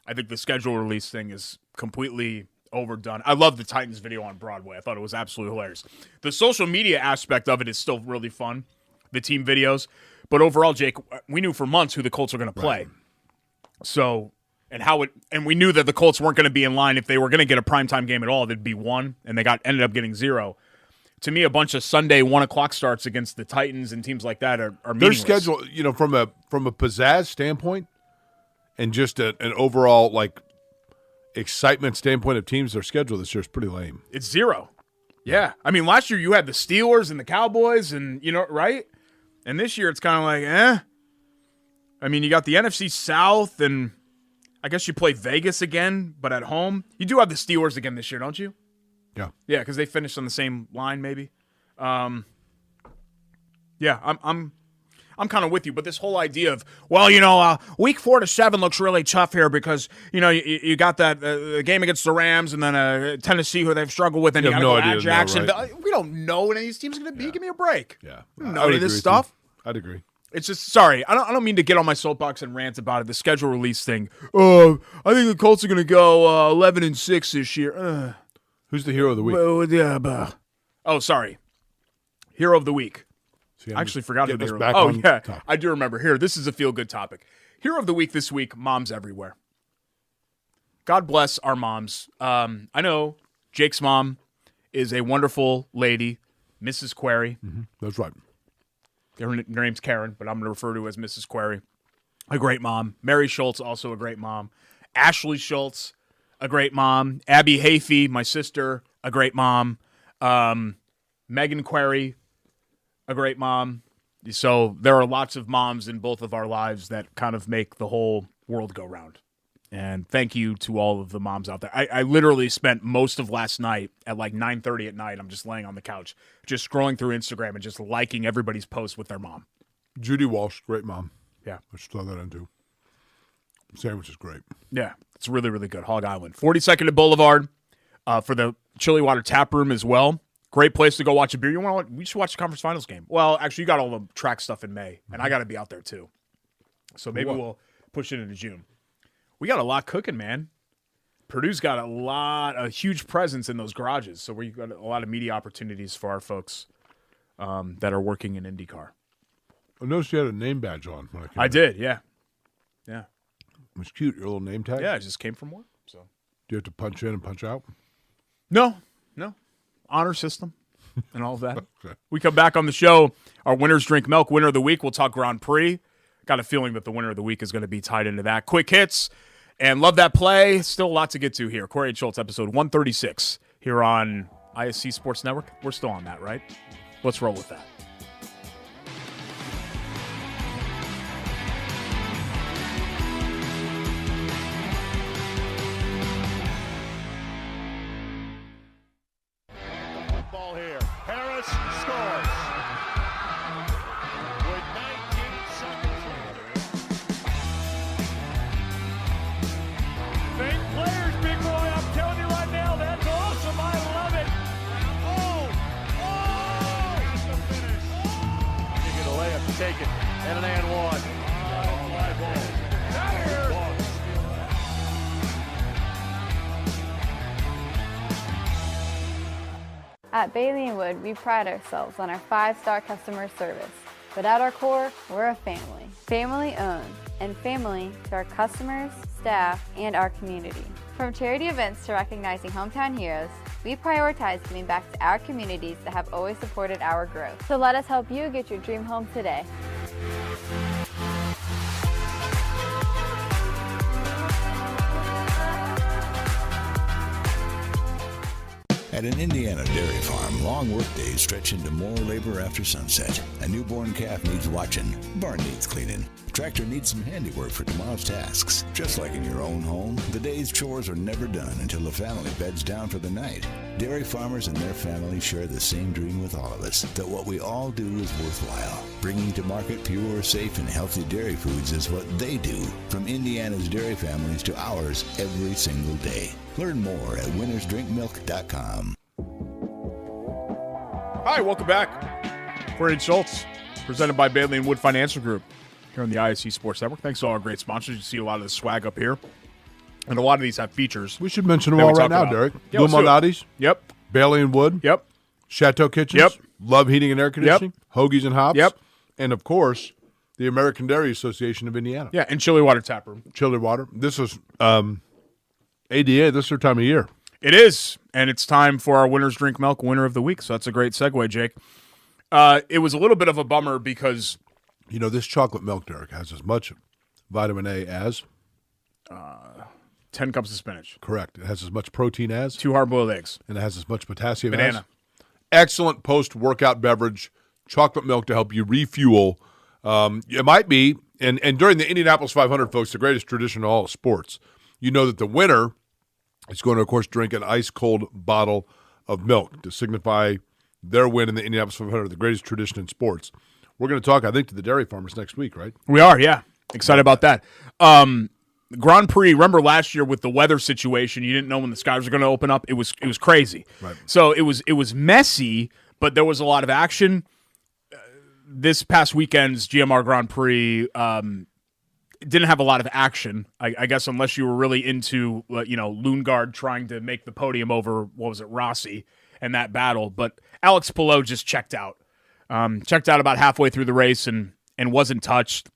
I think the schedule release thing is completely overdone. I love the Titans video on Broadway. I thought it was absolutely hilarious. The social media aspect of it is still really fun, the team videos. But overall, Jake, we knew for months who the Colts were going to play. Right. So, and we knew that the Colts weren't going to be in line. If they were going to get a primetime game at all, there'd be one, and they ended up getting 0. To me, a bunch of Sunday 1 o'clock starts against the Titans and teams like that are Their meaningless. schedule, from a pizzazz standpoint and just an overall excitement standpoint of teams, their schedule this year is pretty lame. It's 0. Yeah. I mean, last year you had the Steelers and the Cowboys and, right? And this year it's kind of like, I mean, you got the NFC South, and I guess you play Vegas again, but at home. You do have the Steelers again this year, don't you? Yeah. Yeah, because they finished on the same line, maybe. Yeah, I'm kind of with you, but this whole idea of, week 4 to 7 looks really tough here because, you got that the game against the Rams and then Tennessee, who they've struggled with, and you got to go at Jacksonville. Right? We don't know what any of these teams are going to be. Give me a break. Yeah. We don't know any of this stuff. I'd agree. It's just, sorry, I don't mean to get on my soapbox and rant about it. The schedule release thing. I think the Colts are going to go 11-6 this year. Who's the hero of the week? Oh, sorry. Hero of the week. See, I actually forgot who getting the us hero. back Oh, on yeah. top. I do remember. Here, this is a feel-good topic. Hero of the week this week, moms everywhere. God bless our moms. I know Jake's mom is a wonderful lady, Mrs. Query. That's right. Her name's Karen, but I'm going to refer to her as Mrs. Query. A great mom. Mary Schultz, also a great mom. Ashley Schultz, a great mom. Abby Hafey, my sister, a great mom. Megan Query, a great mom. So there are lots of moms in both of our lives that kind of make the whole world go round. And thank you to all of the moms out there. I literally spent most of last night at 9:30 at night. I'm just laying on the couch, just scrolling through Instagram and just liking everybody's posts with their mom. Judy Walsh, great mom. Yeah. I should throw that in too. Sandwich is great. Yeah, it's really, really good. Hog Island. 42nd and Boulevard for the Chili Water Tap Room as well. Great place to go watch a beer. We should watch the conference finals game. Well, actually, you got all the track stuff in May, and I got to be out there too. So maybe we'll push it into June. We got a lot cooking, man. Purdue's got a huge presence in those garages, so we've got a lot of media opportunities for our folks that are working in IndyCar. I noticed you had a name badge on when I came I in. did, yeah. Yeah. It was cute, your little name tag. Yeah, I just came from work. So Do you have to punch in and punch out? No. Honor system and all of that. Okay. We come back on the show. Our winners drink milk. Winner of the week. We'll talk Grand Prix. Got a feeling that the winner of the week is going to be tied into that. Quick hits and love that play. Still a lot to get to here. Corey and Schultz, episode 136 here on ISC Sports Network. We're still on that, right? Let's roll with that. Ball here. Harris scores. With 19 seconds left. Fake players, big boy. I'm telling you right now, that's awesome. I love it. Oh! That's the finish. At Bailey & Wood, we pride ourselves on our 5-star customer service. But at our core, we're a family. Family owned, and family to our customers, staff, and our community. From charity events to recognizing hometown heroes, we prioritize giving back to our communities that have always supported our growth. So let us help you get your dream home today. At an Indiana dairy farm, long workdays stretch into more labor after sunset. A newborn calf needs watching, barn needs cleaning. Tractor needs some handiwork for tomorrow's tasks. Just like in your own home, the day's chores are never done until the family beds down for the night. Dairy farmers and their families share the same dream with all of us, that what we all do is worthwhile. Bringing to market pure, safe, and healthy dairy foods is what they do, from Indiana's dairy families to ours every single day. Learn more at winnersdrinkmilk.com. Hi, welcome back. We're in Schultz, presented by Bailey & Wood Financial Group here on the ISC Sports Network. Thanks to all our great sponsors. You see a lot of the swag up here, and a lot of these have features. We should mention them all right now, Derek. Yeah, Blue Malnati's. Yep. Bailey & Wood. Yep. Chateau Kitchens. Yep. Love Heating and Air Conditioning. Yep. Hoagies and Hops. Yep. And, of course, the American Dairy Association of Indiana. Yeah, and Chili Water Tap Room. Chili Water. This is ADA. This is their time of year. It is, and it's time for our Winners Drink Milk Winner of the Week, so that's a great segue, Jake. It was a little bit of a bummer because... You know, this chocolate milk, Derek, has as much vitamin A as... 10 cups of spinach. Correct. It has as much protein as... 2 hard-boiled eggs. And it has as much potassium Banana. as... Excellent post-workout beverage, chocolate milk to help you refuel. It might be, and during the Indianapolis 500, folks, the greatest tradition of all sports, you know that the winner is going to, of course, drink an ice-cold bottle of milk to signify their win in the Indianapolis 500, the greatest tradition in sports. We're going to talk, I think, to the dairy farmers next week, right? We are, yeah. Excited about that. Grand Prix, remember last year with the weather situation, you didn't know when the skies were going to open up. It was crazy. Right. So it was messy, but there was a lot of action. This past weekend's GMR Grand Prix didn't have a lot of action, I guess, unless you were really into, Lundgaard trying to make the podium over, Rossi and that battle. But Alex Palou just checked out. Checked out about halfway through the race and wasn't touched.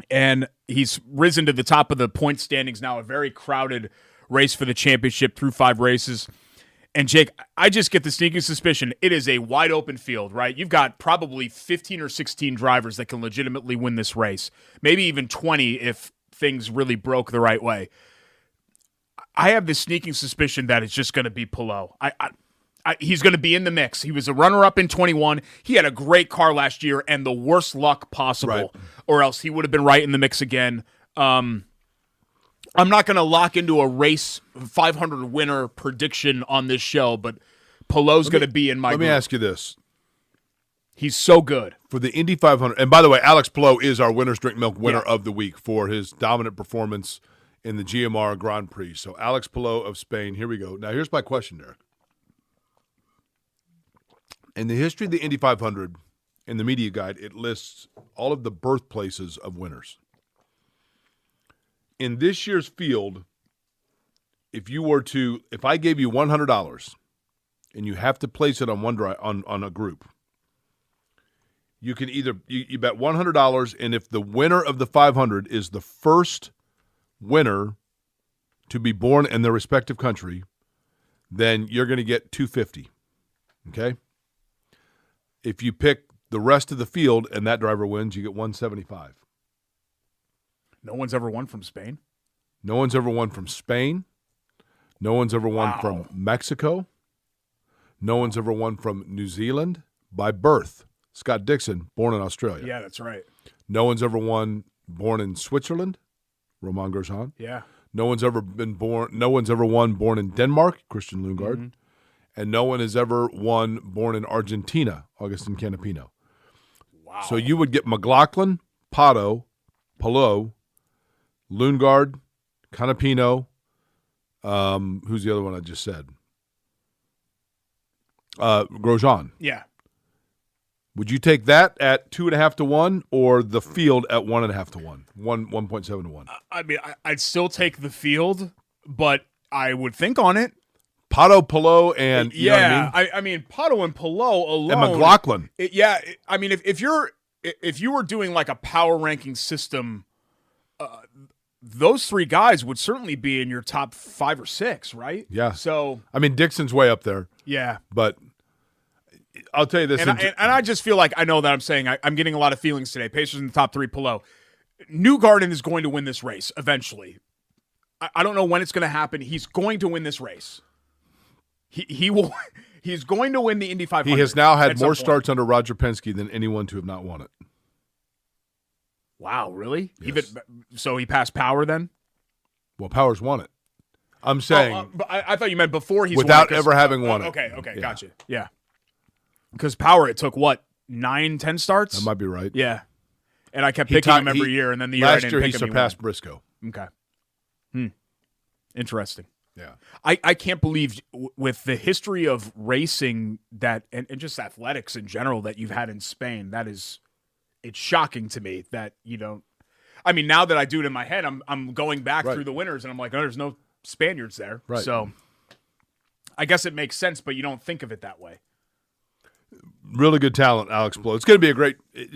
And he's risen to the top of the point standings now, a very crowded race for the championship through 5 races. And, Jake, I just get the sneaking suspicion it is a wide-open field, right? You've got probably 15 or 16 drivers that can legitimately win this race, maybe even 20 if things really broke the right way. I have this sneaking suspicion that it's just going to be Palou. He's going to be in the mix. He was a runner-up in 21. He had a great car last year and the worst luck possible, right, or else he would have been right in the mix again. I'm not going to lock into a race 500 winner prediction on this show, but Palou's going to be in my Let me group. ask you this. He's so good. For the Indy 500, and by the way, Alex Palou is our Winners Drink Milk winner Yeah. of the week for his dominant performance in the GMR Grand Prix. So Alex Palou of Spain, here we go. Now here's my question, Derek. In the history of the Indy 500, in the media guide, it lists all of the birthplaces of winners. In this year's field, if I gave you $100 and you have to place it on on a group, you can either you bet $100, and if the winner of the 500 is the first winner to be born in their respective country, then you're going to get $250. Okay? If you pick the rest of the field and that driver wins, you get $175. No one's ever won from Spain? No one's ever won from Spain. No one's ever won Wow. from Mexico. No one's ever won from New Zealand by birth. Scott Dixon, born in Australia. Yeah, that's right. No one's ever won born in Switzerland. Romain Grosjean. Yeah. No one's ever won born in Denmark. Christian Lundgaard. Mm-hmm. And no one has ever won born in Argentina. Augustin Canapino. Wow. So you would get McLaughlin, Pato, Palou, Lundgaard, Canapino. Who's the other one I just said? Grosjean. Yeah. Would you take that at 2.5 to 1 or the field at 1.5 to 1? 1.7 to 1. I mean, I'd still take the field, but I would think on it. Pato, Palou, and you know what I mean? I mean, Pato and Palou alone. And McLaughlin. I mean, if you were doing like a power ranking system, those three guys would certainly be in your top 5 or 6, right? Yeah. So I mean, Dixon's way up there. Yeah. But I'll tell you this. And I just feel like I know that I'm saying I'm getting a lot of feelings today. Pacers in the top 3, Palou. Newgarden is going to win this race eventually. I don't know when it's going to happen. He's going to win this race. He will. He's going to win the Indy 500. He has now had more starts under Roger Penske than anyone to have not won it. Wow, really? Yes. So he passed Power then? Well, Power's won it. I'm saying. But I thought you meant before he's without won it, ever having won it. Okay, gotcha. Yeah. Because Power, it took what, 9, 10 starts? That might be right. Yeah. And I kept picking him every year, and then the year I last didn't year pick he him, surpassed Briscoe. Okay. Interesting. Yeah. I can't believe with the history of racing that and just athletics in general that you've had in Spain, it's shocking to me that you don't. I mean, now that I do it in my head, I'm going back through the winners and I'm like, oh, there's no Spaniards there. Right. So I guess it makes sense, but you don't think of it that way. Really good talent, Alex Palou. It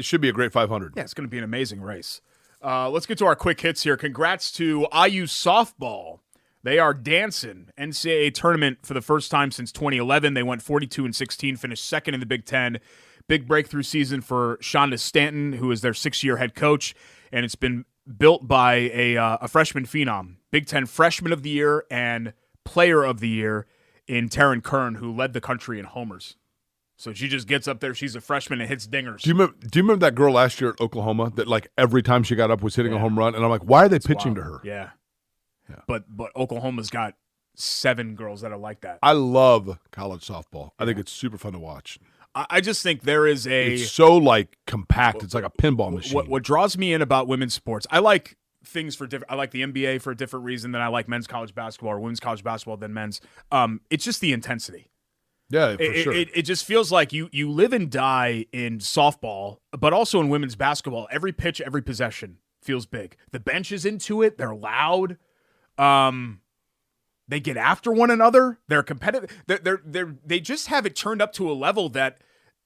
should be a great 500. Yeah, it's going to be an amazing race. Let's get to our quick hits here. Congrats to IU softball. They are dancing. NCAA tournament for the first time since 2011. They went 42-16, finished second in the Big Ten. Big breakthrough season for Shonda Stanton, who is their 6-year head coach, and it's been built by a freshman phenom, Big Ten Freshman of the Year and Player of the Year in Taryn Kern, who led the country in homers. So she just gets up there. She's a freshman and hits dingers. Do you remember that girl last year at Oklahoma that like every time she got up was hitting a home run? And I'm like, why are they pitching to her? Yeah. But Oklahoma's got 7 girls that are like that. I love college softball. I think it's super fun to watch. I just think there is it's so like compact. It's like a pinball machine. What draws me in about women's sports, I like things for different. I like the NBA for a different reason than I like men's college basketball or women's college basketball than men's. It's just the intensity. Yeah, for sure. It just feels like you live and die in softball, but also in women's basketball. Every pitch, every possession feels big. The bench is into it. They're loud. They get after one another. They're competitive. They just have it turned up to a level that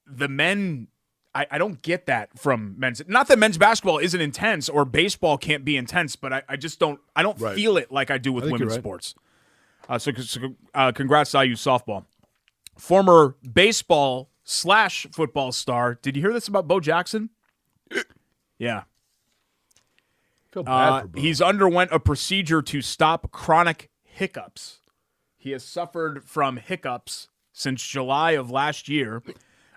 the men. I don't get that from men's. Not that men's basketball isn't intense or baseball can't be intense, but I just don't. I don't feel it like I do with women's sports. So congrats to IU softball. Former baseball/football star. Did you hear this about Bo Jackson? Yeah. Feel bad for Bo. He's underwent a procedure to stop chronic hiccups. He has suffered from hiccups since July of last year,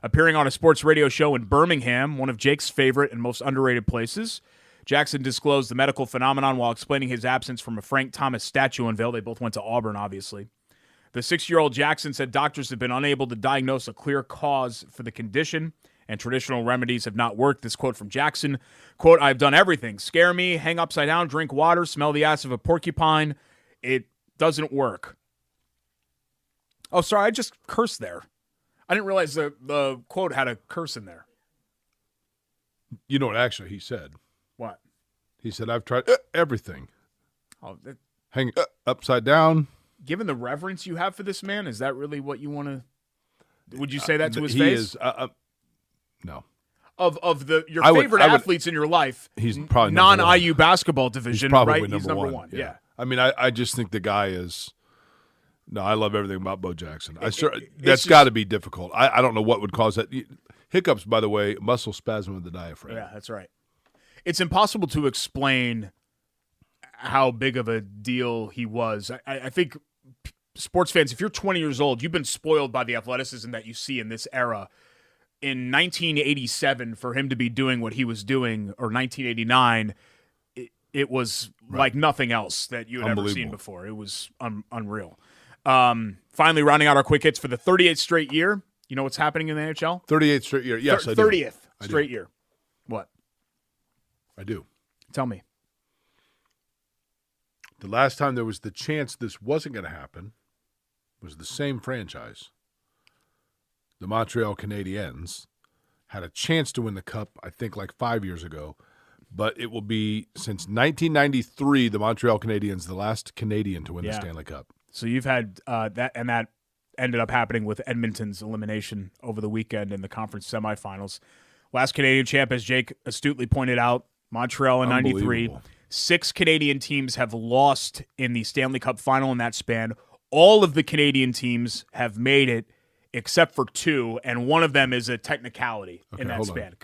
appearing on a sports radio show in Birmingham, one of Jake's favorite and most underrated places. Jackson disclosed the medical phenomenon while explaining his absence from a Frank Thomas statue unveil. They both went to Auburn, obviously. The 6-year-old Jackson said doctors have been unable to diagnose a clear cause for the condition, and traditional remedies have not worked. This quote from Jackson, quote, "I've done everything. Scare me, hang upside down, drink water, smell the ass of a porcupine. It doesn't work." Oh, sorry, I just cursed there. I didn't realize the quote had a curse in there. You know what actually he said? What? He said, "I've tried everything. Oh, Hang upside down." Given the reverence you have for this man, is that really what you want to? Would you say that to his he face? Is, no. Of your favorite athletes in your life, he's probably non-IU basketball division, he's probably right? He's number one. Yeah. I mean, I just think the guy is. No, I love everything about Bo Jackson. That's got to be difficult. I don't know what would cause that. Hiccups, by the way, muscle spasm of the diaphragm. Yeah, that's right. It's impossible to explain how big of a deal he was. I think sports fans, if you're 20 years old, you've been spoiled by the athleticism that you see in this era. In 1987, for him to be doing what he was doing, or 1989, it was like nothing else that you had ever seen before. It was unreal. Finally, rounding out our quick hits for the 38th straight year. You know what's happening in the NHL? 38th straight year. Yes, I do. 30th straight year. What? I do. Tell me. The last time there was the chance this wasn't going to happen was the same franchise. The Montreal Canadiens had a chance to win the Cup, I think, like 5 years ago. But it will be, since 1993, the Montreal Canadiens, the last Canadian to win the Stanley Cup. So you've had that, and that ended up happening with Edmonton's elimination over the weekend in the conference semifinals. Last Canadian champ, as Jake astutely pointed out, Montreal in 93. 6 Canadian teams have lost in the Stanley Cup final in that span. All of the Canadian teams have made it except for 2, and one of them is a technicality in that span.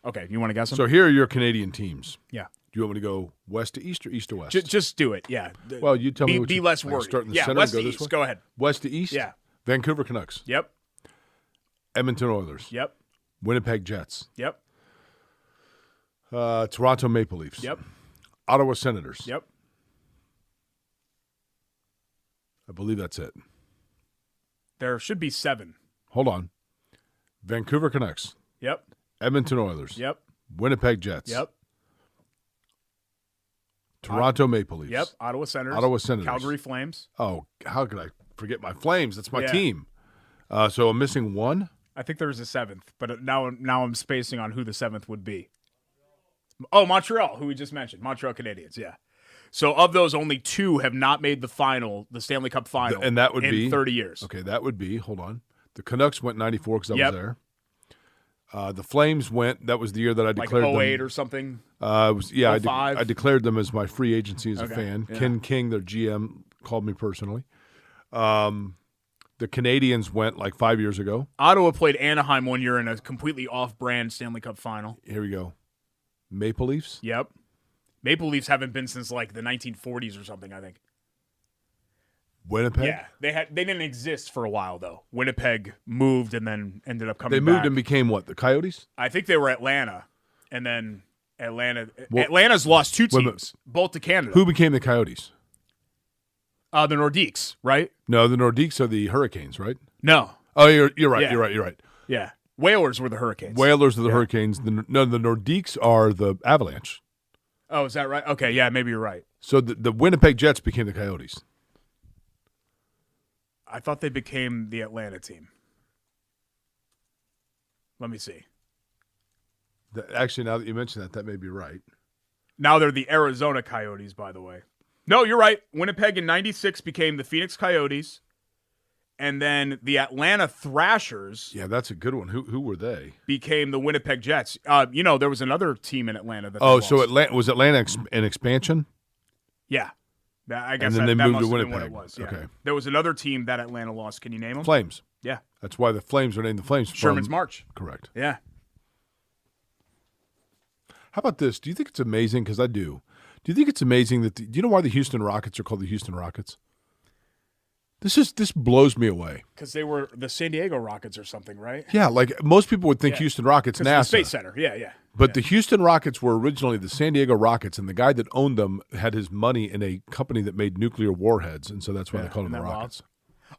Okay, you want to guess them? So here are your Canadian teams. Yeah. Do you want me to go west to east or east to west? Just do it, yeah. Well, you tell me. Be less worried. Start in the yeah, center west and go to this east. way? Go ahead. West to east? Yeah. Vancouver Canucks. Yep. Edmonton Oilers. Yep. Winnipeg Jets. Yep. Toronto Maple Leafs. Yep. Ottawa Senators. Yep. I believe that's it. There should be 7. Hold on. Vancouver Canucks. Yep. Edmonton Oilers. Yep. Winnipeg Jets. Yep. Toronto Maple Leafs. Yep. Ottawa Senators. Ottawa Senators. Calgary Flames. Oh, how could I forget my Flames? That's my Yeah. team. So I'm missing 1. I think there's a 7th, but now I'm spacing on who the 7th would be. Oh, Montreal, who we just mentioned. Montreal Canadiens, yeah. So of those, only 2 have not made the final, the Stanley Cup final, And that would in be 30 years. Okay, that would be, hold on. The Canucks went 94 because I Yep. was there. The Flames went, that was the year that I Like declared 08 them. or something. It was, yeah, 05. I declared them as my free agency as a Okay, fan. yeah. Ken King, their GM, called me personally. The Canadians went like 5 years ago. Ottawa played Anaheim one year in a completely off-brand Stanley Cup final. Here we go. Maple Leafs. Yep. Maple Leafs haven't been since like the 1940s or something, I think. Winnipeg. Yeah, they didn't exist for a while though. Winnipeg moved and then ended up coming They moved back. and became what? The Coyotes? I think they were Atlanta, and then Atlanta's lost 2 wait a minute. teams, both to Canada. Who became the Coyotes? The Nordiques, right? No, the Nordiques are the Hurricanes, right? No. Oh, you're right. Yeah. You're right. Yeah. Whalers were the Hurricanes. Whalers are the Hurricanes. The Nordiques are the Avalanche. Oh, is that right? Okay, yeah, maybe you're right. So the Winnipeg Jets became the Coyotes. I thought they became the Atlanta team. Let me see. Actually, now that you mention that may be right. Now they're the Arizona Coyotes, by the way. No, you're right. Winnipeg in 96 became the Phoenix Coyotes. And then the Atlanta Thrashers. Yeah, that's a good one. Who were they? Became the Winnipeg Jets. There was another team in Atlanta that. So was Atlanta an expansion? Yeah, I guess. And then they that moved to must have been Winnipeg. what it was. Yeah. Okay. There was another team that Atlanta lost. Can you name them? Flames. Yeah. That's why the Flames are named the Flames. Sherman's March. Correct. Yeah. How about this? Do you think it's amazing? Because I do. Do you think it's amazing that? Do you know why the Houston Rockets are called the Houston Rockets? This blows me away. Because they were the San Diego Rockets or something, right? Yeah, like most people would think Houston Rockets, NASA. The Space Center. Yeah. But the Houston Rockets were originally the San Diego Rockets, and the guy that owned them had his money in a company that made nuclear warheads, and so that's why they called them the Rockets.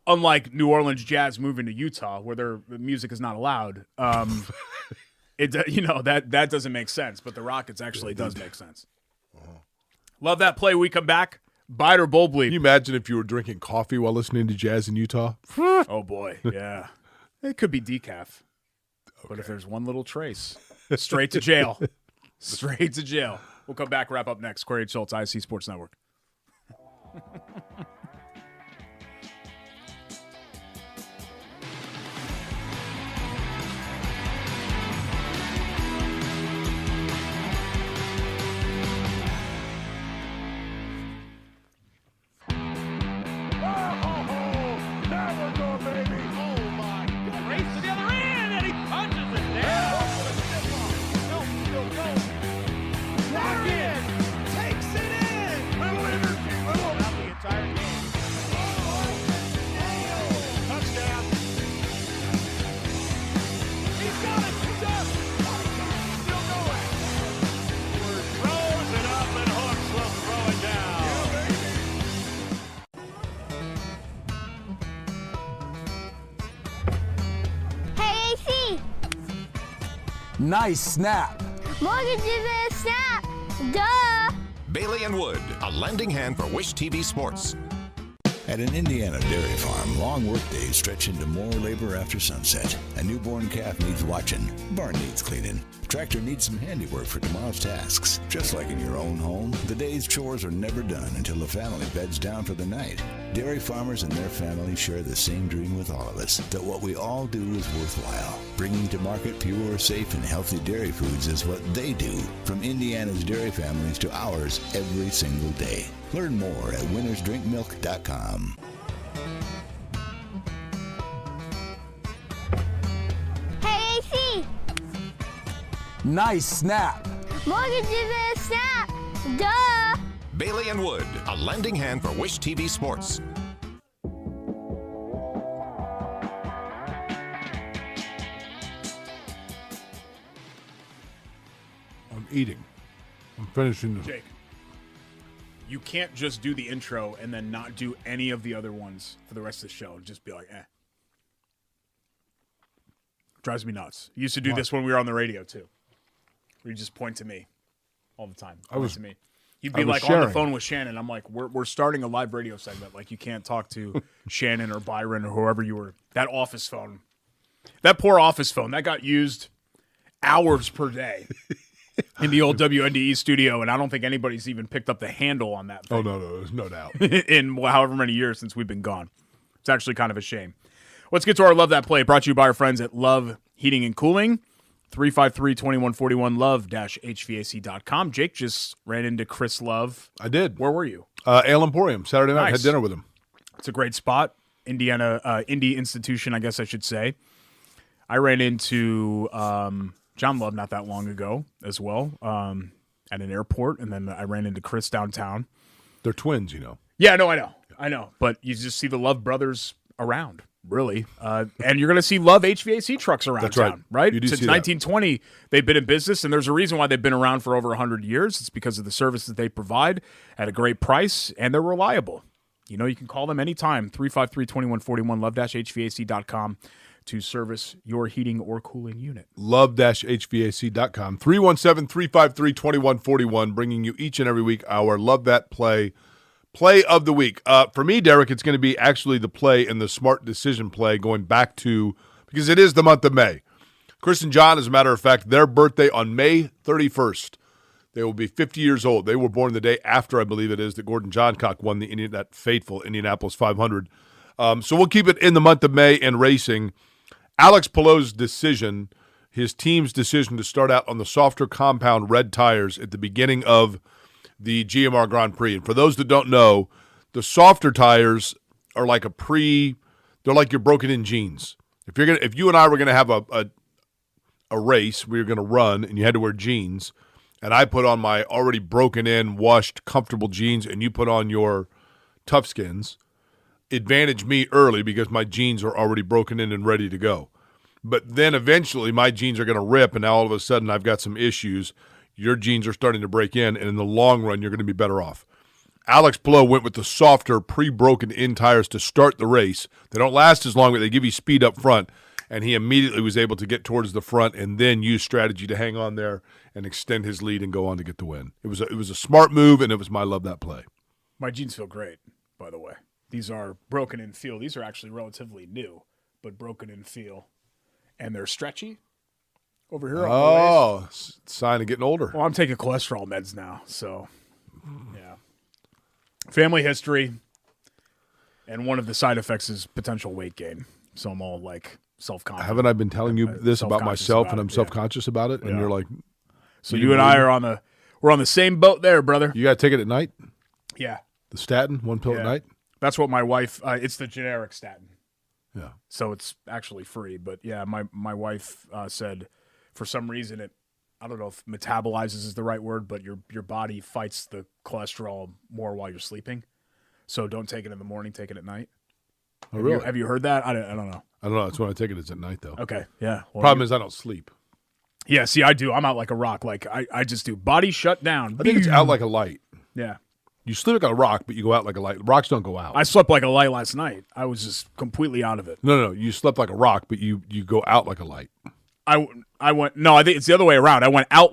Unlike New Orleans Jazz moving to Utah, where their music is not allowed, that doesn't make sense. But the Rockets actually does make sense. Love that play. We come back. Bite or bowl bleep. Can you imagine if you were drinking coffee while listening to jazz in Utah? Oh, boy. Yeah. It could be decaf. Okay. But if there's one little trace, straight to jail. Straight to jail. We'll come back, wrap up next. Corey Schultz, ISC Sports Network. Nice snap. Mortgage is a snap. Duh. Bailey and Wood, a lending hand for Wish TV Sports. At an Indiana dairy farm, long workdays stretch into more labor after sunset. A newborn calf needs watching. Barn needs cleaning. Tractor needs some handiwork for tomorrow's tasks. Just like in your own home, the day's chores are never done until the family beds down for the night. Dairy farmers and their families share the same dream with all of us, that what we all do is worthwhile. Bringing to market pure, safe, and healthy dairy foods is what they do, from Indiana's dairy families to ours every single day. Learn more at winnersdrinkmilk.com. Hey, AC! Nice snap. Morgan, give it a snap. Duh! Bailey and Wood, a lending hand for Wish TV Sports. I'm eating. I'm finishing this. Jake, you can't just do the intro and then not do any of the other ones for the rest of the show and just be like, eh. Drives me nuts. You used to do this when we were on the radio, too. Where you just point to me all the time. Point to me. You'd be like on the phone with Shannon. I'm like, we're starting a live radio segment. Like, you can't talk to Shannon or Byron or whoever you were. That office phone. That poor office phone. That got used hours per day in the old WNDE studio, and I don't think anybody's even picked up the handle on that thing. Oh, no, there's no doubt. In however many years since we've been gone. It's actually kind of a shame. Let's get to our Love That Play, brought to you by our friends at Love Heating and Cooling, 353-2141, love-hvac.com. Jake just ran into Chris Love. I did. Where were you? Ale Emporium, Saturday night. Nice. Had dinner with him. It's a great spot. Indy Institution, I guess I should say. I ran into John Love not that long ago as well at an airport, and then I ran into Chris downtown. They're twins, you know. Yeah, no, I know. But you just see the Love brothers around. Really. And you're going to see Love HVAC trucks around That's town, right? You do Since see 1920, they've been in business, and there's a reason why they've been around for over 100 years. It's because of the service that they provide at a great price, and they're reliable. You know, you can call them anytime, 353-2141, love-hvac.com to service your heating or cooling unit. Love-hvac.com, 317-353-2141, bringing you each and every week our Love That Play of the week. For me, Derek, it's going to be actually the play and the smart decision play going back to, because it is the month of May. Chris and John, as a matter of fact, their birthday on May 31st. They will be 50 years old. They were born the day after, I believe it is, that Gordon Johncock won that fateful Indianapolis 500. So we'll keep it in the month of May and racing. Alex Pallou's decision, his team's decision to start out on the softer compound red tires at the beginning of the GMR Grand Prix. And for those that don't know, the softer tires are like they're like your broken-in jeans. If you and I were going to have a race, we were going to run, and you had to wear jeans, and I put on my already broken-in, washed, comfortable jeans, and you put on your tough skins, advantage me early because my jeans are already broken in and ready to go. But then eventually my jeans are going to rip, and now all of a sudden I've got some issues. Your jeans are starting to break in, and in the long run, you're going to be better off. Alex Palou went with the softer, pre-broken-in tires to start the race. They don't last as long, but they give you speed up front, and he immediately was able to get towards the front and then use strategy to hang on there and extend his lead and go on to get the win. It was a smart move, and it was my Love That Play. My jeans feel great, by the way. These are broken in feel. These are actually relatively new, but broken in feel. And they're stretchy. Over here. Oh, sign of getting older. Well, I'm taking cholesterol meds now, so yeah. Family history, and one of the side effects is potential weight gain. So I'm all like self-conscious. Haven't I been telling you this about myself, and I'm self-conscious about it? And you're like, so you and I are we're on the same boat there, brother. You got to take it at night? Yeah. The statin, one pill at night? That's what my wife. It's the generic statin. Yeah. So it's actually free, but yeah, my wife said. For some reason, I don't know if metabolizes is the right word, but your body fights the cholesterol more while you're sleeping. So don't take it in the morning, take it at night. Oh, really? Have you heard that? I don't know. I don't know. That's when I take it. It's at night, though. Okay, yeah. Well, Problem is I don't sleep. Yeah, see, I do. I'm out like a rock. Like, I just do body shut down. I think it's out like a light. Yeah. You sleep like a rock, but you go out like a light. Rocks don't go out. I slept like a light last night. I was just completely out of it. No. You slept like a rock, but you go out like a light. I went. No, I think it's the other way around. I went out.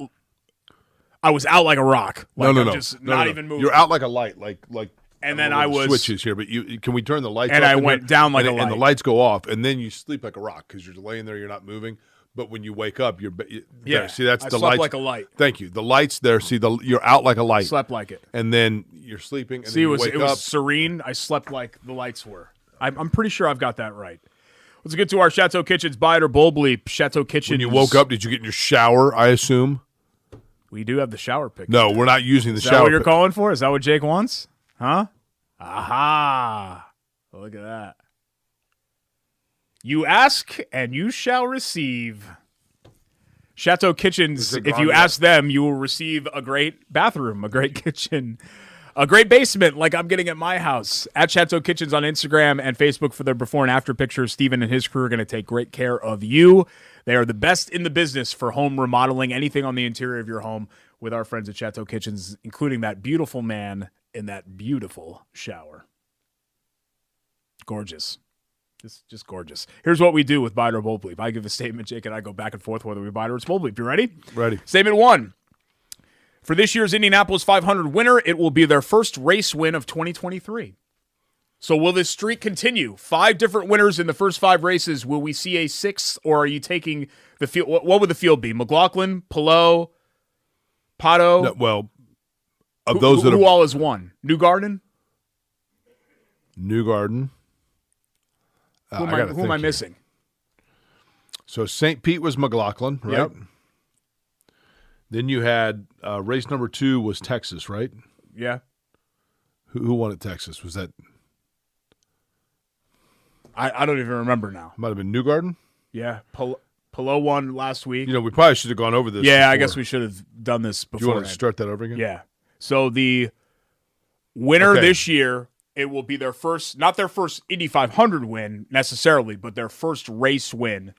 I was out like a rock. Like No. I'm just not even moving. You're out like a light, like. And then I was switches here, but can we turn the lights? And off I went down like a light, and the lights go off, and then you sleep like a rock because you're laying there, you're not moving. but when you wake up, you're Yeah. there. See, that's I the slept lights. like a light. Thank you. The lights there. See, you're out like a light. Slept like it. And then you're sleeping. And See, then it you wake was up. serene. I slept like the lights were. I'm pretty sure I've got that right. Let's get to our Chateau Kitchens buy it or bowl bleep. Chateau Kitchens. When you woke up, did you get in your shower? I assume. We do have the shower pick. No, we're not using the Is shower. that what you're pick. calling for? Is that what Jake wants? Huh? Aha! Look at that. You ask and you shall receive. Chateau Kitchens, if you ask them, you will receive a great bathroom, a great kitchen, a great basement like I'm getting at my house. At Chateau Kitchens on Instagram and Facebook for their before and after pictures. Steven and his crew are going to take great care of you. They are the best in the business for home remodeling, anything on the interior of your home with our friends at Chateau Kitchens, including that beautiful man in that beautiful shower. Gorgeous. Just gorgeous. Here's what we do with buy it or bowl bleep. I give a statement, Jake and I go back and forth whether we buy it or it's bowl bleep. You ready? Ready. Statement 1. For this year's Indianapolis 500 winner, it will be their first race win of 2023. So will this streak continue? 5 different winners in the first 5 races. Will we see a 6th, or are you taking the field? What would the field be? McLaughlin, Pillow, Pato? No, well, of those that who have all has won? Newgarden? Newgarden. Who am I missing? So St. Pete was McLaughlin, right? Yep. Then you had race number 2 was Texas, right? Yeah. Who won at Texas? Was that? I don't even remember now. Might have been Newgarden. Yeah. Pillow won last week. You know, we probably should have gone over this. Yeah, I before. guess we should have done this before. Do you want to start that over again? Yeah. So the winner this year, it will be their first, not their first Indy 500 win necessarily, but their first race win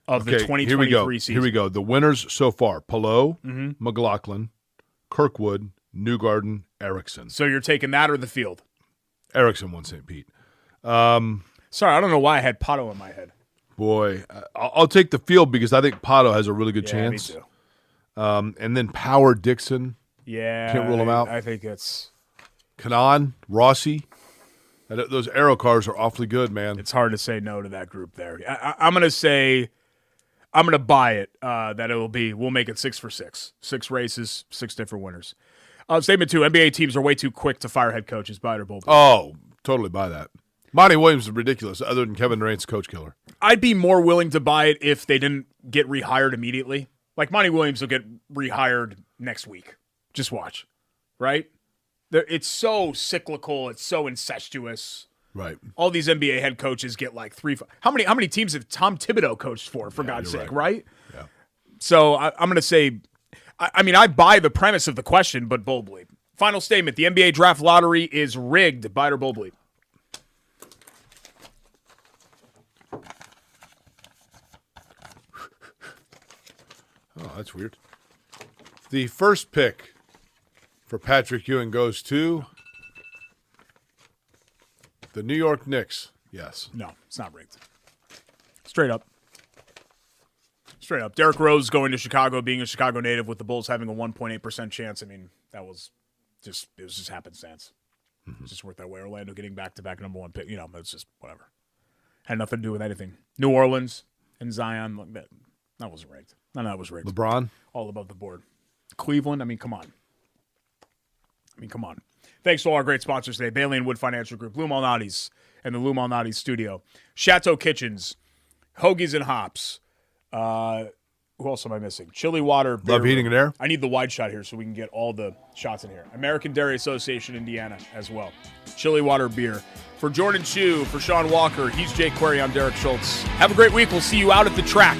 of the 2023 season. Here we go. The winners so far: Pillow, McLaughlin, Kirkwood, Newgarden, Erickson. So you're taking that or the field? Erickson won St. Pete. Sorry, I don't know why I had Pato in my head. Boy, I'll take the field because I think Pato has a really good chance. Me too. And then Power Dixon. Yeah. Can't rule him out. I think it's Kanan, Rossi. Those aero cars are awfully good, man. It's hard to say no to that group there. I'm going to buy it that we'll make it 6 for 6. 6 races, 6 different winners. Statement 2, NBA teams are way too quick to fire head coaches. Buy it or bowl. Oh, totally buy that. Monty Williams is ridiculous, other than Kevin Durant's coach killer. I'd be more willing to buy it if they didn't get rehired immediately. Like Monty Williams will get rehired next week. Just watch, right? It's so cyclical. It's so incestuous. Right. All these NBA head coaches get like 3. How many teams have Tom Thibodeau coached for God's sake, right? Yeah. So I'm going to say, I buy the premise of the question, but bowl bleep. Final statement: the NBA draft lottery is rigged. Buy it or bowl bleep. Oh, that's weird. The first pick for Patrick Ewing goes to the New York Knicks. Yes. No, it's not rigged. Straight up. Derrick Rose going to Chicago, being a Chicago native, with the Bulls having a 1.8% chance. I mean, it was just happenstance. It's just worked that way. Orlando getting back-to-back number 1 pick. It's just whatever. Had nothing to do with anything. New Orleans and Zion, that wasn't rigged. None of that was rigged. LeBron? All above the board. Cleveland, come on. Thanks to all our great sponsors today. Bailey & Wood Financial Group, Lou Malnati's and the Lou Malnati's studio. Chateau Kitchens, Hoagies and Hops. Who else am I missing? Chili Water. Love Heating and Air. I need the wide shot here so we can get all the shots in here. American Dairy Association, Indiana, as well. Chili Water Beer. For Jordan Chu, for Sean Walker, he's Jake Query. I'm Derek Schultz. Have a great week. We'll see you out at the track.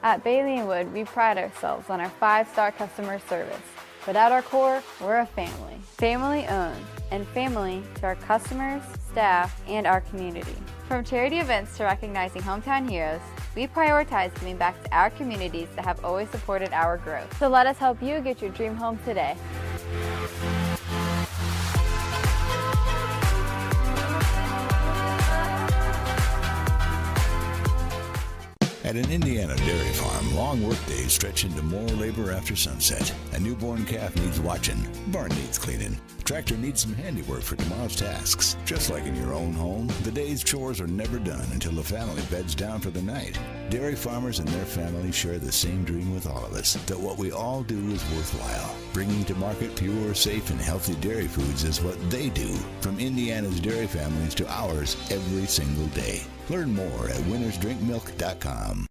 At Bailey & Wood, we pride ourselves on our 5-star customer service. But at our core, we're a family. Family owned, and family to our customers, staff, and our community. From charity events to recognizing hometown heroes, we prioritize giving back to our communities that have always supported our growth. So let us help you get your dream home today. At an Indiana dairy farm, long workdays stretch into more labor after sunset. A newborn calf needs watching. Barn needs cleaning. Tractor needs some handiwork for tomorrow's tasks. Just like in your own home, the day's chores are never done until the family beds down for the night. Dairy farmers and their families share the same dream with all of us, that what we all do is worthwhile. Bringing to market pure, safe, and healthy dairy foods is what they do. From Indiana's dairy families to ours every single day. Learn more at winnersdrinkmilk.com.